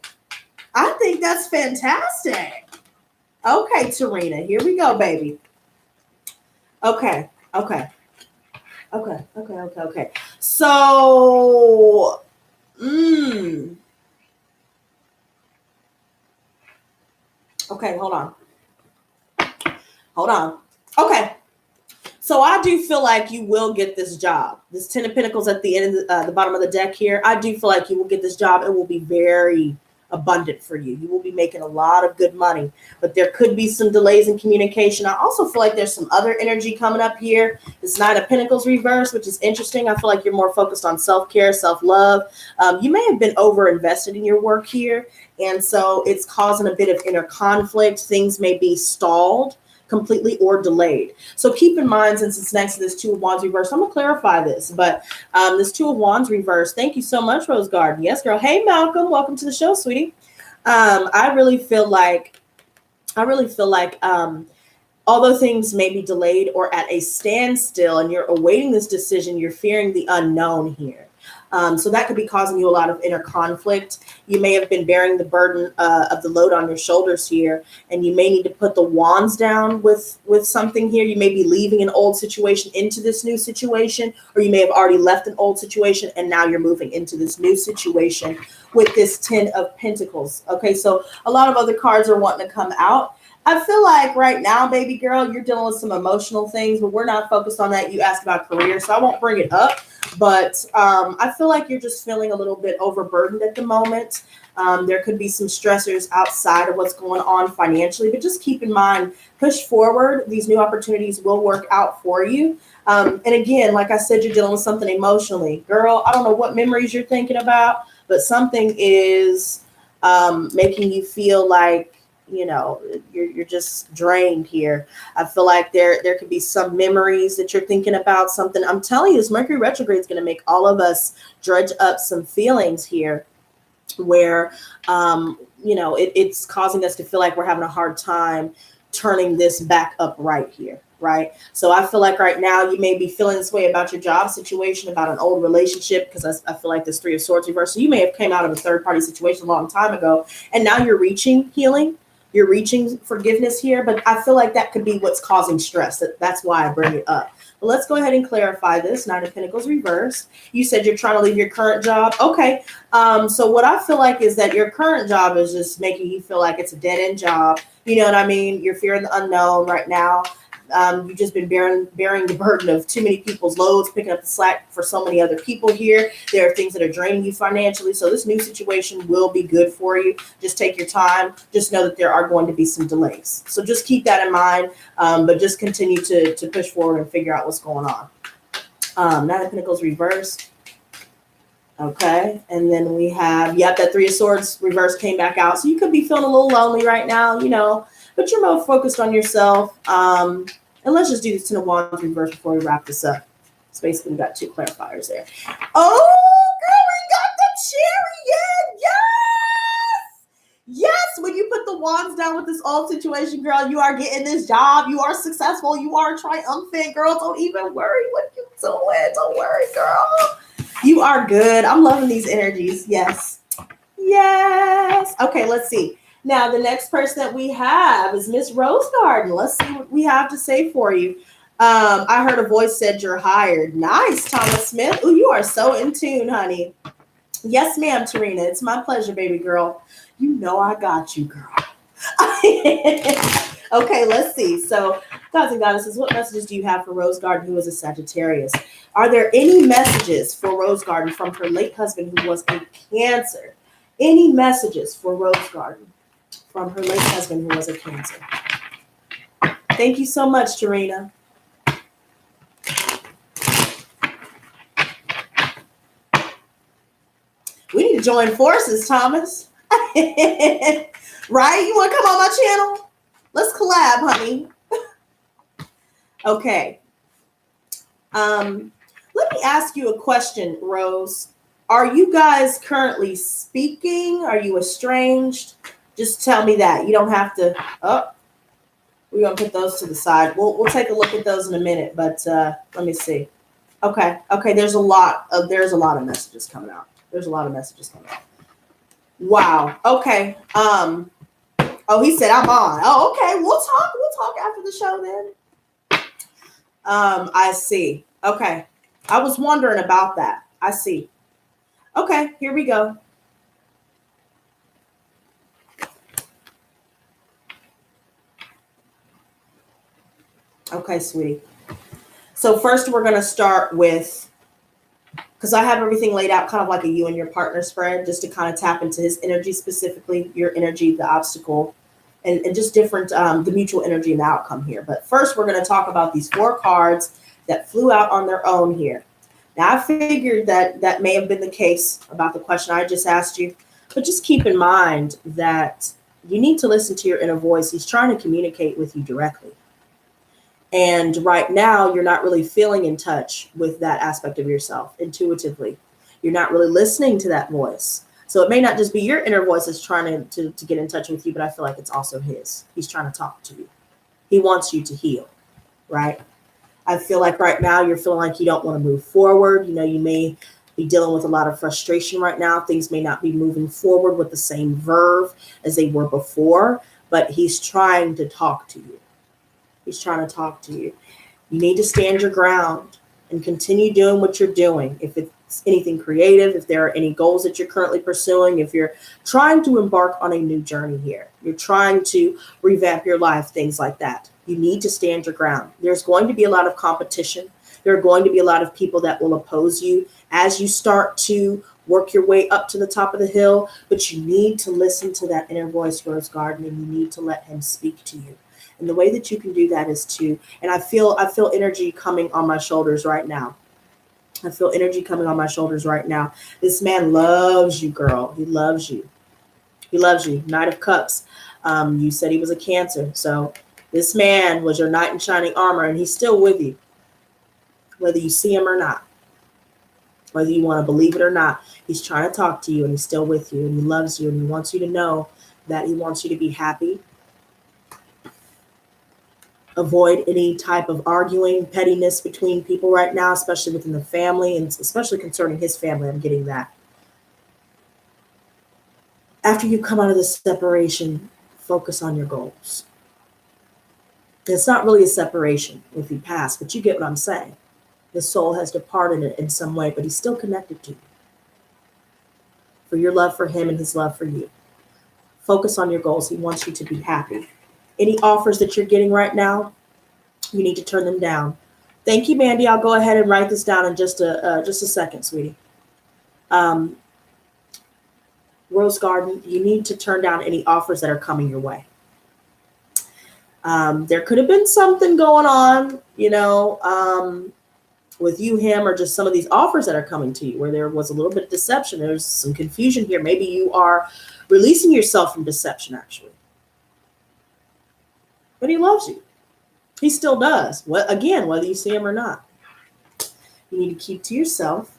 Speaker 1: I think that's fantastic. Okay, Tarina, here we go, baby. Okay. So, okay, hold on. Okay. So I do feel like you will get this job. This 10 of Pentacles at the end of the bottom of the deck here. I do feel like you will get this job. It will be very abundant for you. You will be making a lot of good money, but there could be some delays in communication. I also feel like there's some other energy coming up here. This Nine of Pentacles reverse, which is interesting. I feel like you're more focused on self-care, self-love. You may have been over-invested in your work here, and so it's causing a bit of inner conflict. Things may be stalled completely or delayed. So keep in mind, since it's next to this Two of Wands reverse, I'm going to clarify this, but this Two of Wands reverse, thank you so much, Rose Garden. Yes, girl. Hey, Malcolm. Welcome to the show, sweetie. I really feel like although things may be delayed or at a standstill and you're awaiting this decision, you're fearing the unknown here. So that could be causing you a lot of inner conflict. You may have been bearing the burden of the load on your shoulders here, and you may need to put the wands down with something here. You may be leaving an old situation into this new situation, or you may have already left an old situation and now you're moving into this new situation with this 10 of Pentacles. Okay, so a lot of other cards are wanting to come out. I feel like right now, baby girl, you're dealing with some emotional things, but we're not focused on that. You asked about career, so I won't bring it up. But I feel like you're just feeling a little bit overburdened at the moment. There could be some stressors outside of what's going on financially, but just keep in mind, push forward. These new opportunities will work out for you. And again, like I said, you're dealing with something emotionally. Girl, I don't know what memories you're thinking about, but something is making you feel like, you're just drained here. I feel like there could be some memories that you're thinking about, something. I'm telling you, this Mercury retrograde is going to make all of us dredge up some feelings here where, it's causing us to feel like we're having a hard time turning this back up right here. Right. So I feel like right now you may be feeling this way about your job situation, about an old relationship, because I feel like this Three of Swords reverse. So you may have came out of a third party situation a long time ago, and now you're reaching healing. You're reaching forgiveness here, but I feel like that could be what's causing stress. That's why I bring it up. But let's go ahead and clarify this. Nine of Pentacles reverse. You said you're trying to leave your current job. Okay. So what I feel like is that your current job is just making you feel like it's a dead end job. You know what I mean? You're fearing the unknown right now. You've just been bearing the burden of too many people's loads, picking up the slack for so many other people here. There are things that are draining you financially. So this new situation will be good for you. Just take your time. Just know that there are going to be some delays. So just keep that in mind, but just continue to push forward and figure out what's going on. Nine of Pentacles reverse. Okay. And then we have, that Three of Swords reverse came back out. So you could be feeling a little lonely right now, but you're more focused on yourself. And let's just do this 10 of Wands reverse before we wrap this up. So basically, we got 2 clarifiers there. Oh, girl, we got the chariot. Yes. Yes, when you put the wands down with this old situation, girl, you are getting this job. You are successful. You are triumphant, girl. Don't even worry what you doing. Don't worry, girl. You are good. I'm loving these energies. Yes. Yes. Okay, let's see. Now, the next person that we have is Miss Rose Garden. Let's see what we have to say for you. I heard a voice said you're hired. Nice, Thomas Smith. Oh, you are so in tune, honey. Yes, ma'am, Tarina. It's my pleasure, baby girl. You know I got you, girl. Okay, let's see. So, gods and goddesses, what messages do you have for Rose Garden, who is a Sagittarius? Are there any messages for Rose Garden from her late husband, who was a Cancer? Any messages for Rose Garden from her late husband, who was a Cancer? Thank you so much, Tarina. We need to join forces, Thomas. Right? You want to come on my channel? Let's collab, honey. Okay. Let me ask you a question, Rose. Are you guys currently speaking? Are you estranged? Just tell me that. You don't have to. Oh, we're going to put those to the side. We'll take a look at those in a minute, but let me see. Okay. There's a lot of messages coming out. Wow. Okay. Oh, he said I'm on. Oh, okay. We'll talk after the show then. I see. Okay. I was wondering about that. I see. Okay, here we go. Okay, sweetie. So first we're going to start with, because I have everything laid out kind of like a you and your partner spread, just to kind of tap into his energy specifically, your energy, the obstacle, and just different, the mutual energy and the outcome here. But first we're going to talk about these 4 cards that flew out on their own here. Now, I figured that may have been the case about the question I just asked you, but just keep in mind that you need to listen to your inner voice. He's trying to communicate with you directly. And right now, you're not really feeling in touch with that aspect of yourself intuitively. You're not really listening to that voice. So it may not just be your inner voice that's trying to get in touch with you, but I feel like it's also his. He's trying to talk to you. He wants you to heal, right? I feel like right now you're feeling like you don't want to move forward. You know, you may be dealing with a lot of frustration right now. Things may not be moving forward with the same verve as they were before, but he's trying to talk to you. He's trying to talk to you. You need to stand your ground and continue doing what you're doing. If it's anything creative, if there are any goals that you're currently pursuing, if you're trying to embark on a new journey here, you're trying to revamp your life, things like that. You need to stand your ground. There's going to be a lot of competition. There are going to be a lot of people that will oppose you as you start to work your way up to the top of the hill. But you need to listen to that inner voice, Rose Garden, and you need to let him speak to you. And the way that you can do that is to, and I feel energy coming on my shoulders right now. This man loves you, girl. He loves you. Knight of Cups. You said he was a Cancer. So this man was your knight in shining armor, and he's still with you, whether you see him or not, whether you want to believe it or not. He's trying to talk to you, and he's still with you, and he loves you, and he wants you to know that he wants you to be happy. Avoid any type of arguing, pettiness between people right now, especially within the family, and especially concerning his family. I'm getting that. After you come out of this separation, focus on your goals. It's not really a separation if you pass, but you get what I'm saying. The soul has departed in some way, but he's still connected to you. For your love for him and his love for you. Focus on your goals. He wants you to be happy. Any offers that you're getting right now, you need to turn them down. Thank you, Mandy. I'll go ahead and write this down in just a second, sweetie. Rose Garden, you need to turn down any offers that are coming your way. There could have been something going on, with you, him, or just some of these offers that are coming to you where there was a little bit of deception. There's some confusion here. Maybe you are releasing yourself from deception, actually. But he loves you. He still does. Again, whether you see him or not. You need to keep to yourself.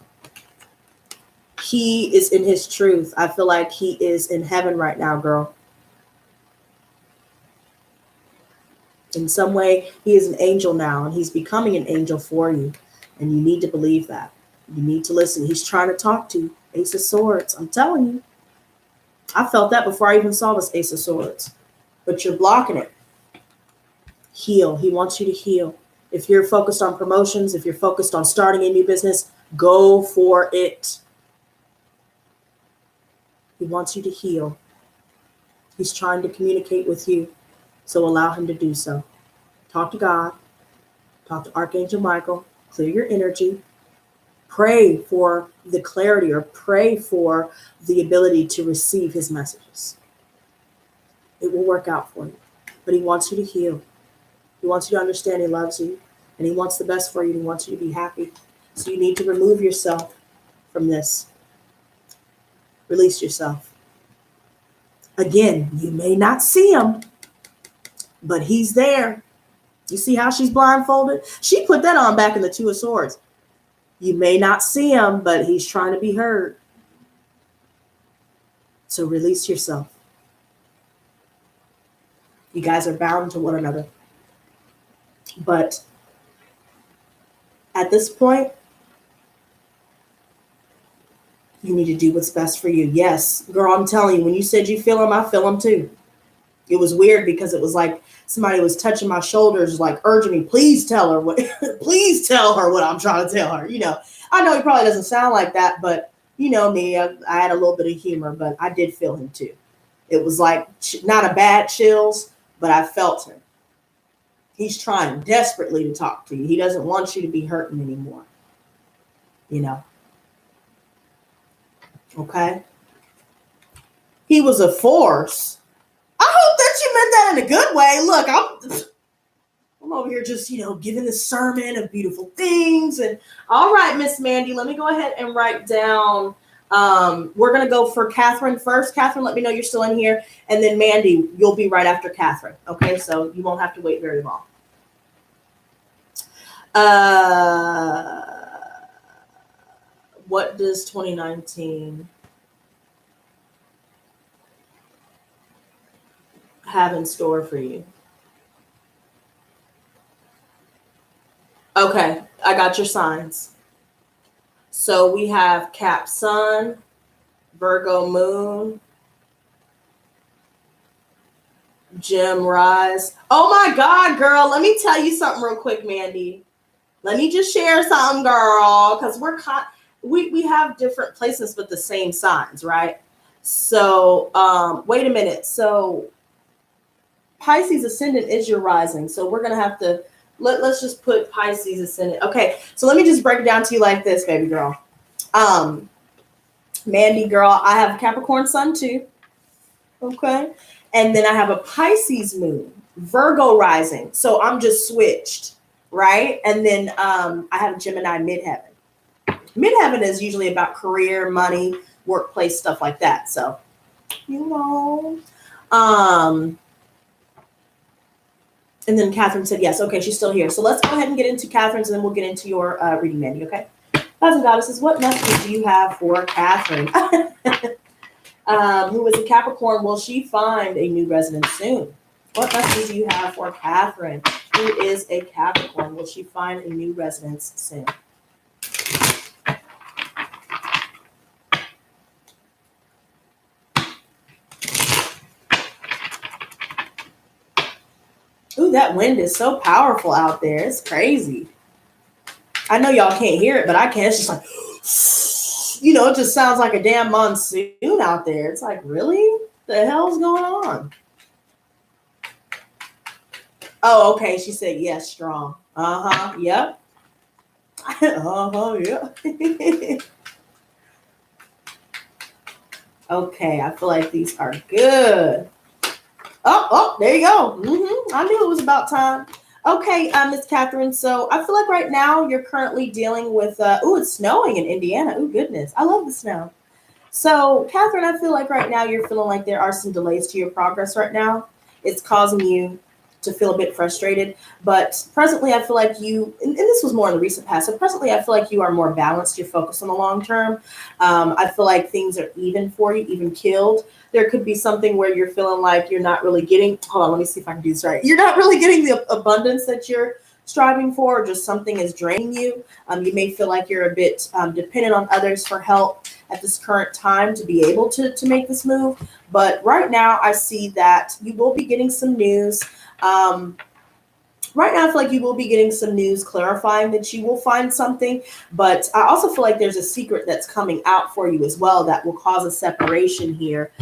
Speaker 1: He is in his truth. I feel like he is in heaven right now, girl. In some way, he is an angel now, and he's becoming an angel for you. And you need to believe that. You need to listen. He's trying to talk to you. Ace of Swords. I'm telling you. I felt that before I even saw this Ace of Swords. But you're blocking it. Heal. He wants you to heal. If you're focused on promotions, if you're focused on starting a new business, go for it. He wants you to heal. He's trying to communicate with you. So allow him to do so. Talk to God. Talk to Archangel Michael. Clear your energy. Pray for the clarity, or pray for the ability to receive his messages. It will work out for you. But he wants you to heal. He wants you to understand he loves you. And he wants the best for you. And he wants you to be happy. So you need to remove yourself from this. Release yourself. Again, you may not see him, but he's there. You see how she's blindfolded? She put that on back in the Two of Swords. You may not see him, but he's trying to be heard. So release yourself. You guys are bound to one another. But at this point, you need to do what's best for you. Yes, girl, I'm telling you, when you said you feel him, I feel him too. It was weird because it was like somebody was touching my shoulders, like urging me, please tell her what, please tell her what I'm trying to tell her. You know, I know he probably doesn't sound like that, but you know me, I had a little bit of humor, but I did feel him too. It was like not a bad chills, but I felt him. He's trying desperately to talk to you. He doesn't want you to be hurting anymore. You know. Okay. He was a force. I hope that you meant that in a good way. Look, I'm over here just, giving this sermon of beautiful things. And all right, Miss Mandy, let me go ahead and write down. We're going to go for Catherine first. Catherine, let me know you're still in here. And then Mandy, you'll be right after Catherine. Okay, so you won't have to wait very long. What does 2019 have in store for you? Okay, I got your signs. So we have Cap Sun, Virgo Moon, Gem Rise. Oh my God, girl, let me tell you something real quick, Mandy. Let me just share something, girl, because we have different placements with the same signs, right? So wait a minute. So Pisces Ascendant is your rising. So we're going to have to, let's just put Pisces Ascendant. Okay, so let me just break it down to you like this, baby girl. Mandy, girl, I have a Capricorn Sun too. Okay. And then I have a Pisces Moon, Virgo rising. So I'm just switched, right? And then I have a Gemini Midheaven. Midheaven is usually about career, money, workplace, stuff like that. So, and then Catherine said yes. Okay, she's still here. So let's go ahead and get into Catherine's, and then we'll get into your reading, Mandy, okay? Gods and Goddesses, what message do you have for Catherine? Who is a Capricorn? Will she find a new residence soon? What message do you have for Catherine, who is a Capricorn? Will she find a new residence soon? Ooh, that wind is so powerful out there. It's crazy. I know y'all can't hear it, but I can. It's just like, it just sounds like a damn monsoon out there. It's like, really? What the hell's going on? Oh, okay. She said, yes, strong. Uh-huh. Yep. Uh-huh. Yeah. Okay. I feel like these are good. Oh, there you go. I knew it was about time. Okay, Miss Catherine. So I feel like right now you're currently dealing with, it's snowing in Indiana. Oh, goodness. I love the snow. So, Catherine, I feel like right now you're feeling like there are some delays to your progress right now. It's causing you to feel a bit frustrated. But presently, I feel like you, and this was more in the recent past, so presently, I feel like you are more balanced. You're focused on the long term. I feel like things are even for you, even killed. There could be something where you're feeling like you're not really getting, hold on, let me see if I can do this right. You're not really getting the abundance that you're striving for, or just something is draining you. You may feel like you're a bit dependent on others for help at this current time to be able to make this move. But right now, I see that you will be getting some news. Um, Right now, I feel like you will be getting some news clarifying that you will find something, but I also feel like there's a secret that's coming out for you as well that will cause a separation here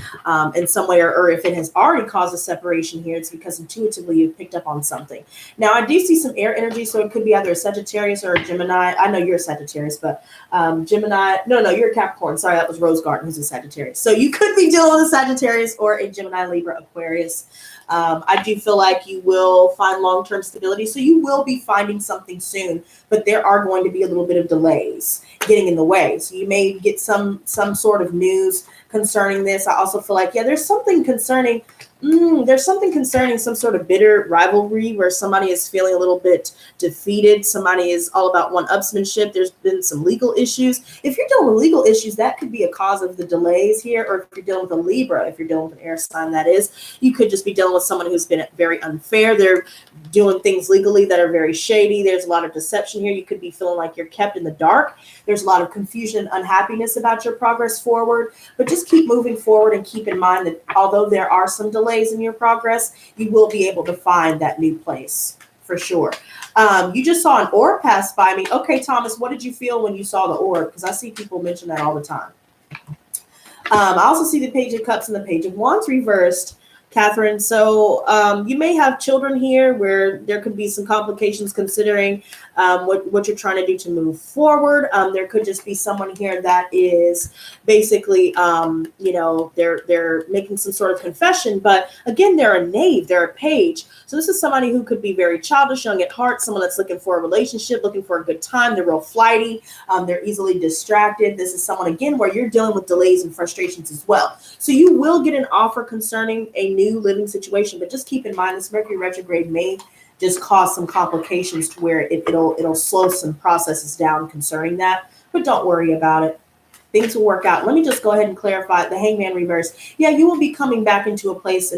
Speaker 1: in some way, or if it has already caused a separation here, it's because intuitively you've picked up on something. Now, I do see some air energy, so it could be either a Sagittarius or a Gemini. I know you're a Sagittarius, but Gemini, no, you're a Capricorn. Sorry, that was Rose Garden, who's a Sagittarius. So you could be dealing with a Sagittarius or a Gemini, Libra, Aquarius. I do feel like you will find long-term stability. So you will be finding something soon, but there are going to be a little bit of delays getting in the way. So you may get some sort of news concerning this. I also feel like, there's something concerning some sort of bitter rivalry where somebody is feeling a little bit defeated. Somebody is all about one-upsmanship. There's been some legal issues. If you're dealing with legal issues, that could be a cause of the delays here. Or if you're dealing with a Libra, if you're dealing with an air sign, that is, you could just be dealing with someone who's been very unfair. They're doing things legally that are very shady. There's a lot of deception here. You could be feeling like you're kept in the dark. There's a lot of confusion and unhappiness about your progress forward, but just keep moving forward and keep in mind that although there are some delays in your progress, you will be able to find that new place for sure. You just saw an orb pass by me. Okay, Thomas, what did you feel when you saw the orb? Because I see people mention that all the time. I also see the Page of Cups and the Page of Wands reversed, Catherine. So you may have children here where there could be some complications considering what you're trying to do to move forward. There could just be someone here that is basically, they're making some sort of confession. But again, they're a knave, they're a page. So this is somebody who could be very childish, young at heart, someone that's looking for a relationship, looking for a good time. They're real flighty. They're easily distracted. This is someone, again, where you're dealing with delays and frustrations as well. So you will get an offer concerning a new living situation, but just keep in mind this Mercury retrograde may just cause some complications to where it'll slow some processes down concerning that, but don't worry about it. Things will work out. Let me just go ahead and clarify the Hangman reverse. Yeah, you will be coming back into a place,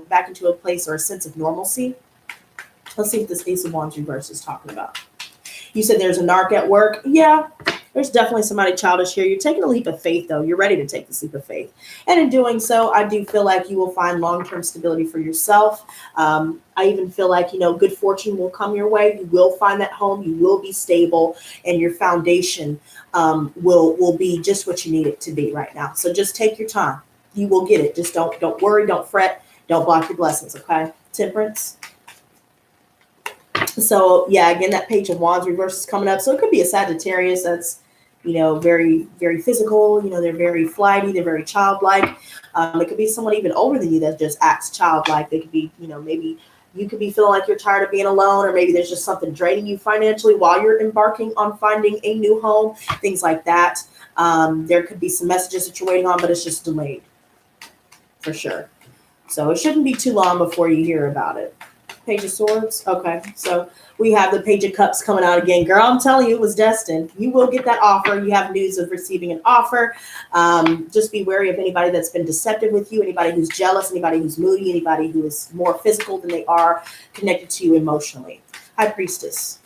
Speaker 1: back into a place or a sense of normalcy. Let's see what this Ace of Wands reverse is talking about. You said there's a narc at work. Yeah, there's definitely somebody childish here. You're taking a leap of faith, though. You're ready to take this leap of faith. And in doing so, I do feel like you will find long-term stability for yourself. I even feel like, good fortune will come your way. You will find that home. You will be stable. And your foundation will be just what you need it to be right now. So just take your time. You will get it. Just don't worry. Don't fret. Don't block your blessings, okay? Temperance. So yeah, again, that Page of Wands reverse is coming up. So it could be a Sagittarius that's, very, very physical. They're very flighty. They're very childlike. It could be someone even older than you that just acts childlike. They could be, maybe you could be feeling like you're tired of being alone, or maybe there's just something draining you financially while you're embarking on finding a new home, things like that. There could be some messages that you're waiting on, but it's just delayed for sure. So it shouldn't be too long before you hear about it. Page of Swords. Okay, so we have the Page of Cups coming out again. Girl, I'm telling you, it was destined. You will get that offer. You have news of receiving an offer. Just be wary of anybody that's been deceptive with you, anybody who's jealous, anybody who's moody, anybody who is more physical than they are connected to you emotionally. High Priestess.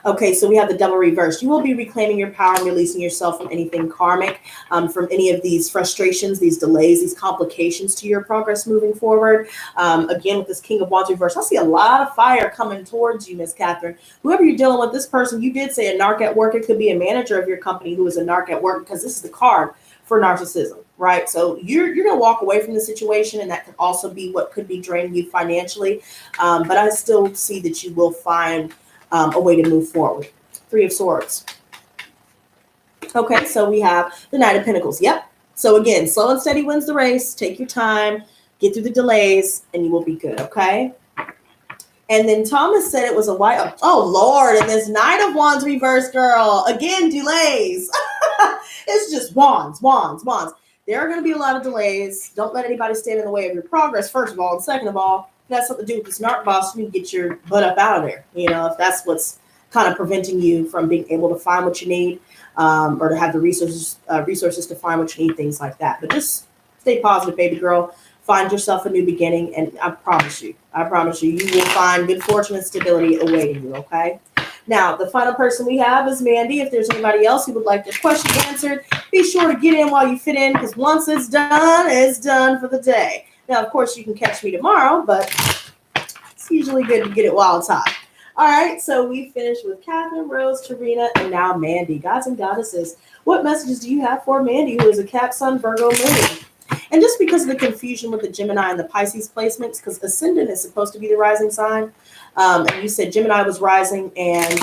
Speaker 1: Okay, so we have the Devil reversed. You will be reclaiming your power and releasing yourself from anything karmic, from any of these frustrations, these delays, these complications to your progress moving forward. Again, with this King of Wands reversed, I see a lot of fire coming towards you, Miss Catherine. Whoever you're dealing with, this person, you did say a narc at work. It could be a manager of your company who is a narc at work, because this is the card for narcissism, right? So you're going to walk away from the situation, and that can also be what could be draining you financially. But I still see that you will find a way to move forward. Three of Swords. Okay, so we have the Knight of Pentacles. Yep. So again, slow and steady wins the race. Take your time, get through the delays, and you will be good, okay? And then Thomas said it was a white. Oh, Lord. And this Knight of Wands reverse, girl. Again, delays. It's just wands. There are going to be a lot of delays. Don't let anybody stand in the way of your progress, first of all. And second of all, That's something to do with this narc boss. You need to get your butt up out of there. If that's what's kind of preventing you from being able to find what you need, or to have the resources to find what you need, things like that. But just stay positive, baby girl. Find yourself a new beginning, and I promise you, you will find good fortune and stability awaiting you. Okay. Now, the final person we have is Mandy. If there's anybody else who would like their question answered, be sure to get in while you fit in, because once it's done for the day. Now, of course, you can catch me tomorrow, but it's usually good to get it while it's hot. All right, so we finished with Catherine, Rose, Tarina, and now Mandy. Gods and goddesses, what messages do you have for Mandy, who is a Cap, Sun, Virgo, Moon? And just because of the confusion with the Gemini and the Pisces placements, because Ascendant is supposed to be the rising sign, and you said Gemini was rising and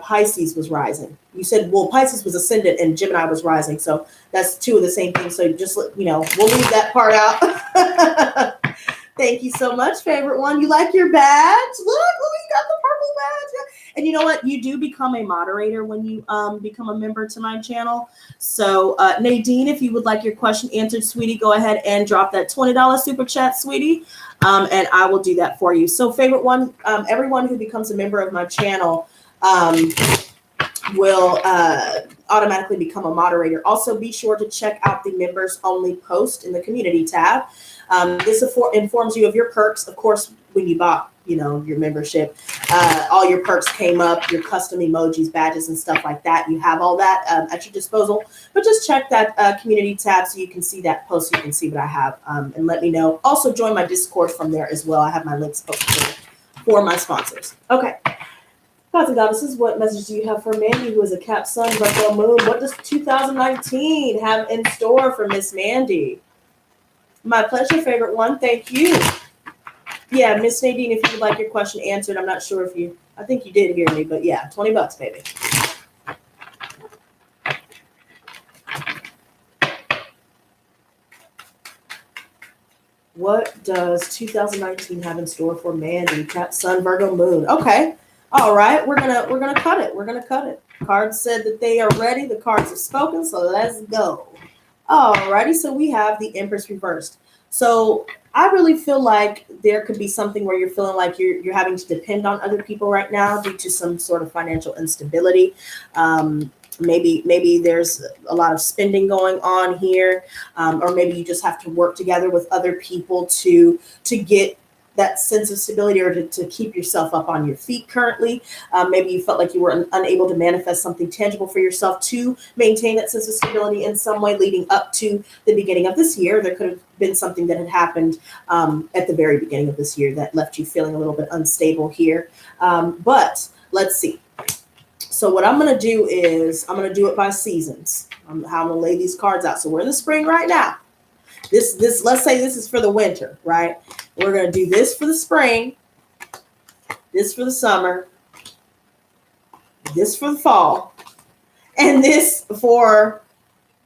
Speaker 1: Pisces was rising. You said, well, Pisces was Ascendant and Gemini was rising, so that's two of the same things. So just we'll leave that part out. Thank you so much, favorite one. You like your badge? Look, you got the purple badge. And you know what? You do become a moderator when you become a member to my channel. So Nadine, if you would like your question answered, sweetie, go ahead and drop that $20 super chat, sweetie. And I will do that for you. So favorite one, everyone who becomes a member of my channel will automatically become a moderator. Also, be sure to check out the members only post in the community tab. This informs you of your perks. Of course, when you bought, your membership, all your perks came up, your custom emojis, badges, and stuff like that. You have all that at your disposal. But just check that community tab so you can see that post, so you can see what I have, and let me know. Also, join my Discord from there as well. I have my links posted for my sponsors. Okay. Gods and goddesses, what message do you have for Mandy, who is a Cap, Sun, Virgo, Moon? What does 2019 have in store for Miss Mandy? My pleasure, favorite one. Thank you. Yeah, Miss Nadine, if you would like your question answered, I'm not sure if I think you did hear me, but yeah, $20, baby. What does 2019 have in store for Mandy, Cap, Sun, Virgo, Moon? Okay. All right, we're gonna cut it. We're gonna cut it. Cards said that they are ready. The cards have spoken, so let's go. All righty, so we have the Empress reversed. So I really feel like there could be something where you're feeling like you're having to depend on other people right now due to some sort of financial instability. Maybe there's a lot of spending going on here, or maybe you just have to work together with other people to get that sense of stability, or to keep yourself up on your feet currently. Maybe you felt like you were unable to manifest something tangible for yourself to maintain that sense of stability in some way leading up to the beginning of this year. There could have been something that had happened at the very beginning of this year that left you feeling a little bit unstable here. But let's see. So what I'm going to do is I'm going to do it by seasons. How I'm going to lay these cards out. So we're in the spring right now. This let's say this is for the winter, right? We're going to do this for the spring, this for the summer, this for the fall, and this for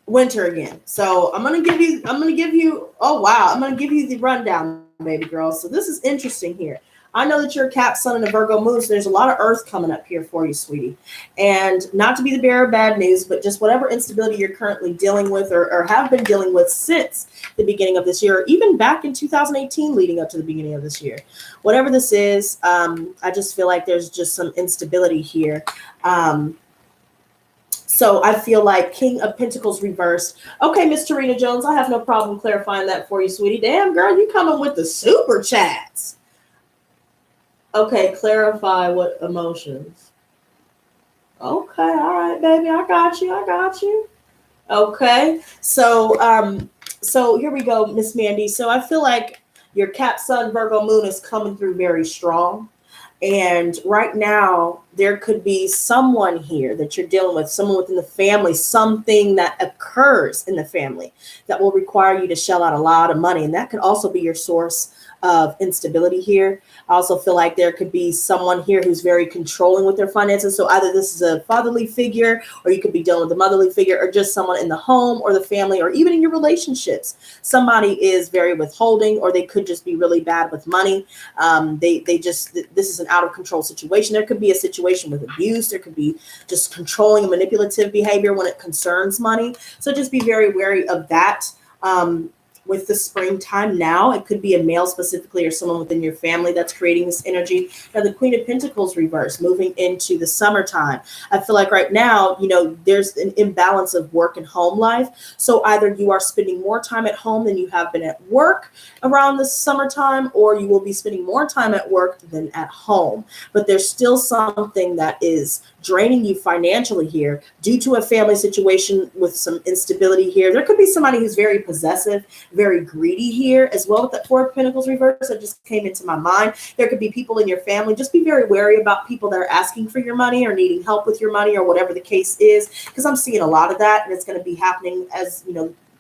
Speaker 1: winter again. So I'm going to give you, oh wow, I'm going to give you the rundown, baby girl. So this is interesting here. I know that you're a Cap, Sun, and a Virgo Moon, so there's a lot of Earth coming up here for you, sweetie. And not to be the bearer of bad news, but just whatever instability you're currently dealing with, or have been dealing with since the beginning of this year, or even back in 2018 leading up to the beginning of this year. Whatever this is, I just feel like there's just some instability here. So I feel like King of Pentacles reversed. Okay, Miss Tarina Jones, I have no problem clarifying that for you, sweetie. Damn, girl, you coming with the super chats. Okay, clarify what emotions. Okay, all right, baby, I got you. Okay, so so here we go, Miss Mandy. So I feel like your Cap, Sun, Virgo, Moon is coming through very strong. And right now, there could be someone here that you're dealing with, someone within the family, something that occurs in the family that will require you to shell out a lot of money. And that could also be your source of instability here. I also feel like there could be someone here who's very controlling with their finances. So either this is a fatherly figure, or you could be dealing with a motherly figure, or just someone in the home or the family, or even in your relationships. Somebody is very withholding, or they could just be really bad with money. This is an out of control situation. There could be a situation with abuse. There could be just controlling and manipulative behavior when it concerns money. So just be very wary of that. with the springtime now. It could be a male specifically or someone within your family that's creating this energy. Now, the Queen of Pentacles reverse, moving into the summertime. I feel like right now, there's an imbalance of work and home life. So either you are spending more time at home than you have been at work around the summertime, or you will be spending more time at work than at home. But there's still something that is draining you financially here due to a family situation with some instability here. There could be somebody who's very possessive, very greedy here as well with that Four of Pentacles reverse that just came into my mind. There could be people in your family. Just be very wary about people that are asking for your money or needing help with your money or whatever the case is, because I'm seeing a lot of that, and it's going to be happening as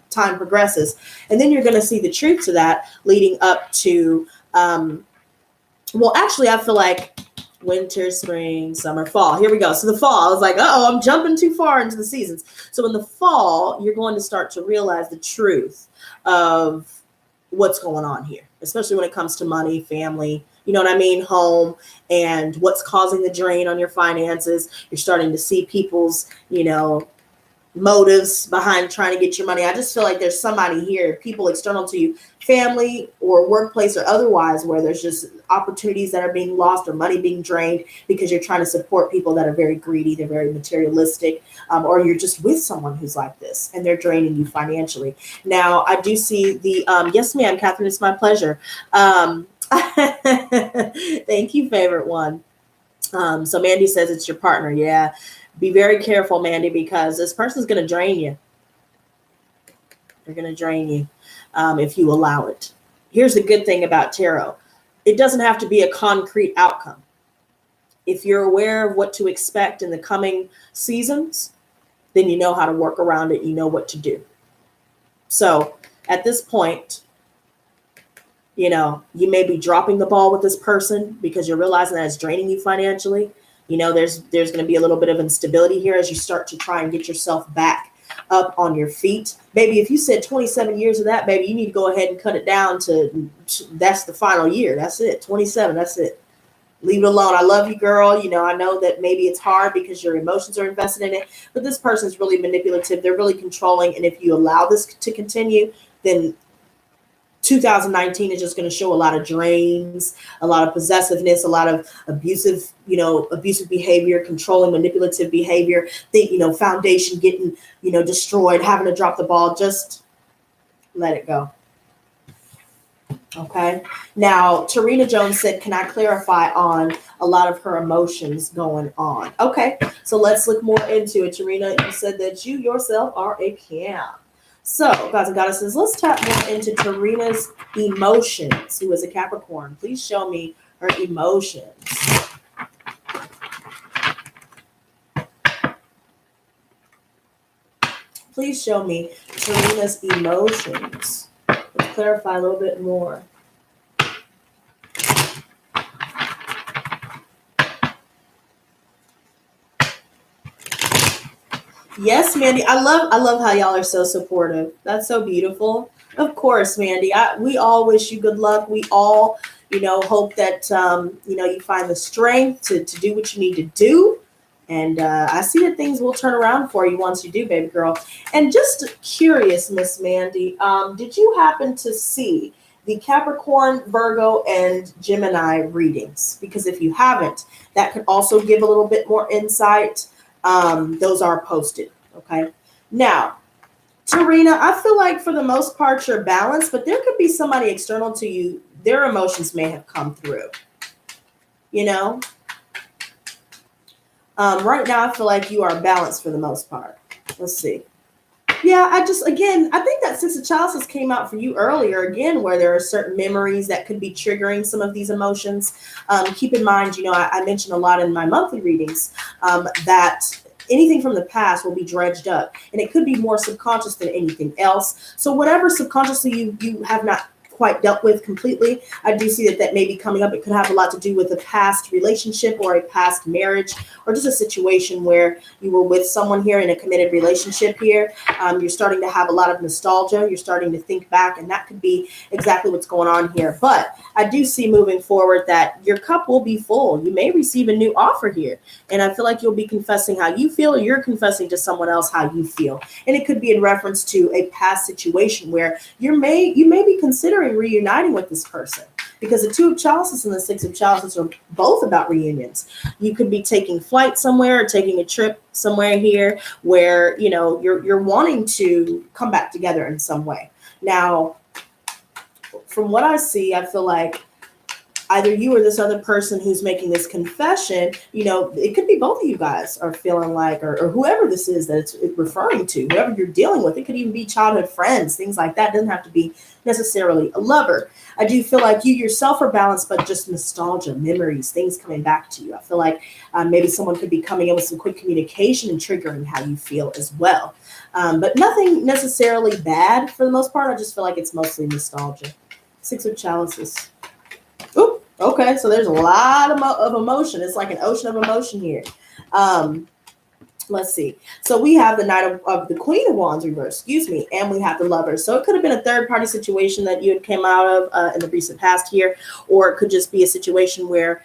Speaker 1: time progresses. And then you're going to see the truth to that leading up to actually I feel like winter, spring, summer, fall. Here we go. So the fall, I was like, I'm jumping too far into the seasons. So in the fall, you're going to start to realize the truth of what's going on here, especially when it comes to money, family, you know what I mean, home, and what's causing the drain on your finances. You're starting to see people's, motives behind trying to get your money. I just feel like there's somebody here, people external to you, family or workplace or otherwise, where there's just opportunities that are being lost or money being drained because you're trying to support people that are very greedy, they're very materialistic, or you're just with someone who's like this and they're draining you financially. Now, I do see the, yes, ma'am, Catherine, it's my pleasure. Thank you, favorite one. So Mandy says it's your partner. Yeah. Be very careful, Mandy, because this person's going to drain you. They're going to drain you if you allow it. Here's the good thing about tarot. It doesn't have to be a concrete outcome. If you're aware of what to expect in the coming seasons, then you know how to work around it. You know what to do. So at this point, you may be dropping the ball with this person because you're realizing that it's draining you financially. There's going to be a little bit of instability here as you start to try and get yourself back up on your feet. Baby, if you said 27 years of that, baby, you need to go ahead and cut it down to that's the final year. That's it. 27. That's it. Leave it alone. I love you, girl. I know that maybe it's hard because your emotions are invested in it, but this person's really manipulative. They're really controlling. And if you allow this to continue, then 2019 is just going to show a lot of drains, a lot of possessiveness, a lot of abusive behavior, controlling, manipulative behavior, foundation getting, destroyed, having to drop the ball. Just let it go. Okay. Now, Tarina Jones said, can I clarify on a lot of her emotions going on? Okay. So let's look more into it. Tarina, you said that you yourself are a camp. So, guys and goddesses, let's tap more into Tarina's emotions, who is a Capricorn. Please show me her emotions. Please show me Tarina's emotions. Let's clarify a little bit more. Yes, Mandy. I love how y'all are so supportive. That's so beautiful. Of course, Mandy. We all wish you good luck. We all, hope that you find the strength to do what you need to do. And I see that things will turn around for you once you do, baby girl. And just curious, Miss Mandy, did you happen to see the Capricorn, Virgo, and Gemini readings? Because if you haven't, that could also give a little bit more insight. Those are posted. Okay. Now, Tarina, I feel like for the most part you're balanced, but there could be somebody external to you. Their emotions may have come through. Right now I feel like you are balanced for the most part. Let's see. Yeah, I think that Six of Chalices came out for you earlier again, where there are certain memories that could be triggering some of these emotions. Keep in mind, I mentioned a lot in my monthly readings that anything from the past will be dredged up, and it could be more subconscious than anything else. So whatever subconsciously you have not quite dealt with completely. I do see that may be coming up. It could have a lot to do with a past relationship or a past marriage, or just a situation where you were with someone here in a committed relationship here. You're starting to have a lot of nostalgia. You're starting to think back, and that could be exactly what's going on here. But I do see moving forward that your cup will be full. You may receive a new offer here, and I feel like you'll be confessing how you feel, or you're confessing to someone else how you feel. And it could be in reference to a past situation where you may be considering reuniting with this person, because the Two of Chalices and the Six of Chalices are both about reunions. You could be taking flight somewhere or taking a trip somewhere here where, you know, you're wanting to come back together in some way. Now, from what I see, I feel like either you or this other person who's making this confession, you know, it could be both of you guys are feeling like, or whoever this is that it's referring to, whoever you're dealing with. It could even be childhood friends, things like that. It doesn't have to be necessarily a lover. I do feel like you yourself are balanced, but just nostalgia, memories, things coming back to you. I feel like maybe someone could be coming in with some quick communication and triggering how you feel as well. But nothing necessarily bad for the most part. I just feel like it's mostly nostalgia. Six of Chalices. Oop, okay, so there's a lot of emotion. It's like an ocean of emotion here. Let's see. So we have the Knight of the Queen of Wands reverse, and we have the Lovers. So it could have been a third-party situation that you had came out of in the recent past here, or it could just be a situation where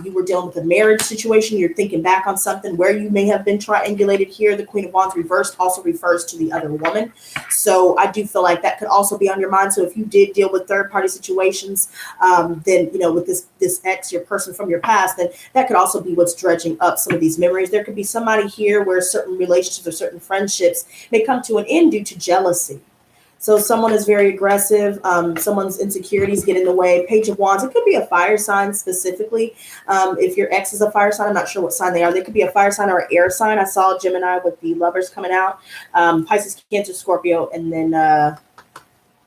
Speaker 1: you were dealing with a marriage situation. You're thinking back on something where you may have been triangulated here. The Queen of Wands reversed also refers to the other woman. So I do feel like that could also be on your mind. So if you did deal with third-party situations, then, you know, with this ex, your person from your past, then that could also be what's dredging up some of these memories. There could be somebody here where certain relationships or certain friendships may come to an end due to jealousy. So someone is very aggressive. Someone's insecurities get in the way. Page of Wands. It could be a fire sign specifically. If your ex is a fire sign, I'm not sure what sign they are. They could be a fire sign or an air sign. I saw Gemini with the Lovers coming out. Pisces, Cancer, Scorpio, and then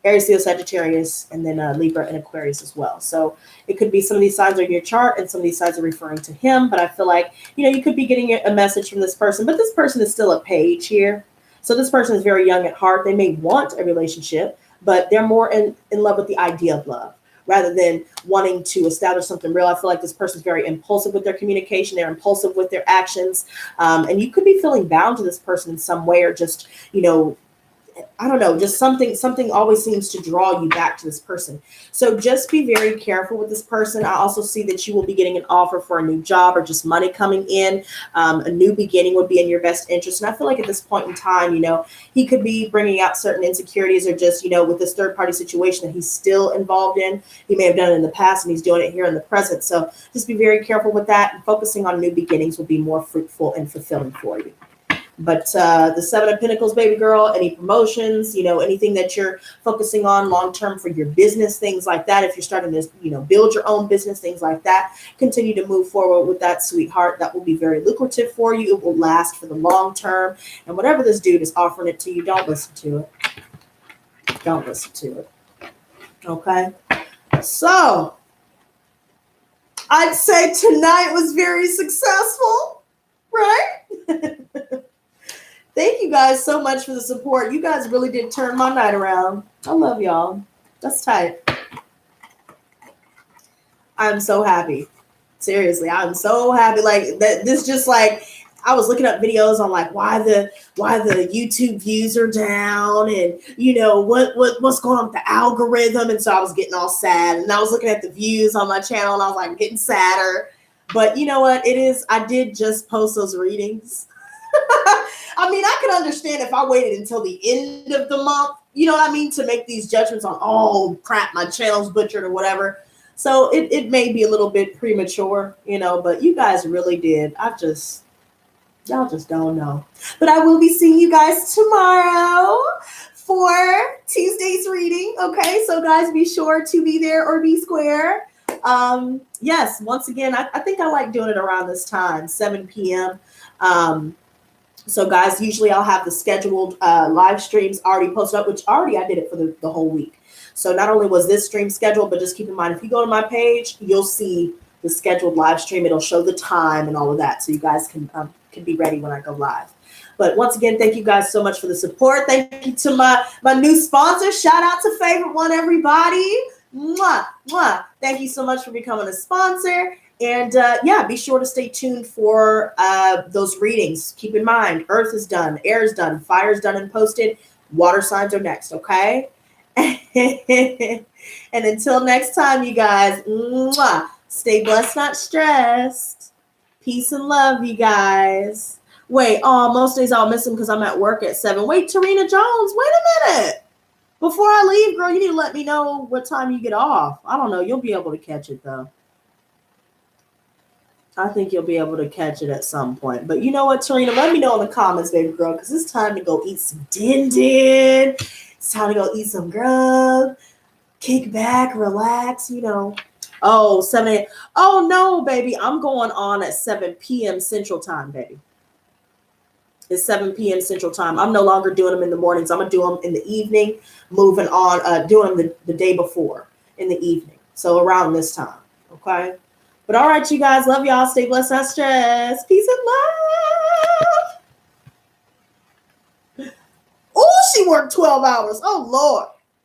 Speaker 1: Aries, Leo, Sagittarius, and then Libra and Aquarius as well. So it could be some of these signs are in your chart and some of these signs are referring to him. But I feel like, you know, you could be getting a message from this person, but this person is still a page here. So this person is very young at heart. They may want a relationship, but they're more in love with the idea of love rather than wanting to establish something real. I feel like this person is very impulsive with their communication. They're impulsive with their actions. And you could be feeling bound to this person in some way, or just, you know, I don't know, just something always seems to draw you back to this person. So just be very careful with this person. I also see that you will be getting an offer for a new job or just money coming in. A new beginning would be in your best interest. And I feel like at this point in time, you know, he could be bringing out certain insecurities, or just, you know, with this third party situation that he's still involved in. He may have done it in the past and he's doing it here in the present. So just be very careful with that. And focusing on new beginnings will be more fruitful and fulfilling for you. But the Seven of Pentacles, baby girl, any promotions, you know, anything that you're focusing on long-term for your business, things like that. If you're starting to, you know, build your own business, things like that, continue to move forward with that, sweetheart. That will be very lucrative for you. It will last for the long term. And whatever this dude is offering it to you, don't listen to it. Don't listen to it. Okay? So, I'd say tonight was very successful, right? Thank you guys so much for the support. You guys really did turn my night around. I love y'all. That's tight. I'm so happy. Seriously, I'm so happy. Like that. This just like I was looking up videos on like why the YouTube views are down, and you know what's going on with the algorithm. And so I was getting all sad, and I was looking at the views on my channel, and I was like getting sadder. But you know what? It is. I did just post those readings. I mean, I could understand if I waited until the end of the month, you know what I mean, to make these judgments on, oh, crap, my channel's butchered or whatever. So it may be a little bit premature, you know, but you guys really did. Y'all just don't know. But I will be seeing you guys tomorrow for Tuesday's reading. Okay, so guys, be sure to be there or be square. Yes, once again, I think I like doing it around this time, 7 p.m. So guys, usually I'll have the scheduled live streams already posted up, which already I did it for the whole week. So not only was this stream scheduled, but just keep in mind, if you go to my page, you'll see the scheduled live stream. It'll show the time and all of that. So you guys can be ready when I go live. But once again, thank you guys so much for the support. Thank you to my new sponsor. Shout out to Favorite One, everybody. Mwah, mwah. Thank you so much for becoming a sponsor. And yeah, be sure to stay tuned for those readings. Keep in mind, Earth is done, air is done, fire is done and posted. Water signs are next, okay? And until next time, you guys, mwah, stay blessed, not stressed. Peace and love, you guys. Wait, most days I'll miss him because I'm at work at 7. Wait, Tarina Jones, wait a minute. Before I leave, girl, you need to let me know what time you get off. I don't know. You'll be able to catch it, though. I think you'll be able to catch it at some point. But you know what, Tarina? Let me know in the comments, baby girl, because it's time to go eat some din-din. It's time to go eat some grub. Kick back, relax, you know. Oh, 7 a.m. Oh, no, baby. I'm going on at 7 p.m. Central Time, baby. It's 7 p.m. Central Time. I'm no longer doing them in the mornings. I'm going to do them in the evening, moving on, doing them the day before in the evening. So around this time, okay? But all right, you guys, love y'all. Stay blessed, not stressed. Peace and love. Oh, she worked 12 hours. Oh, Lord.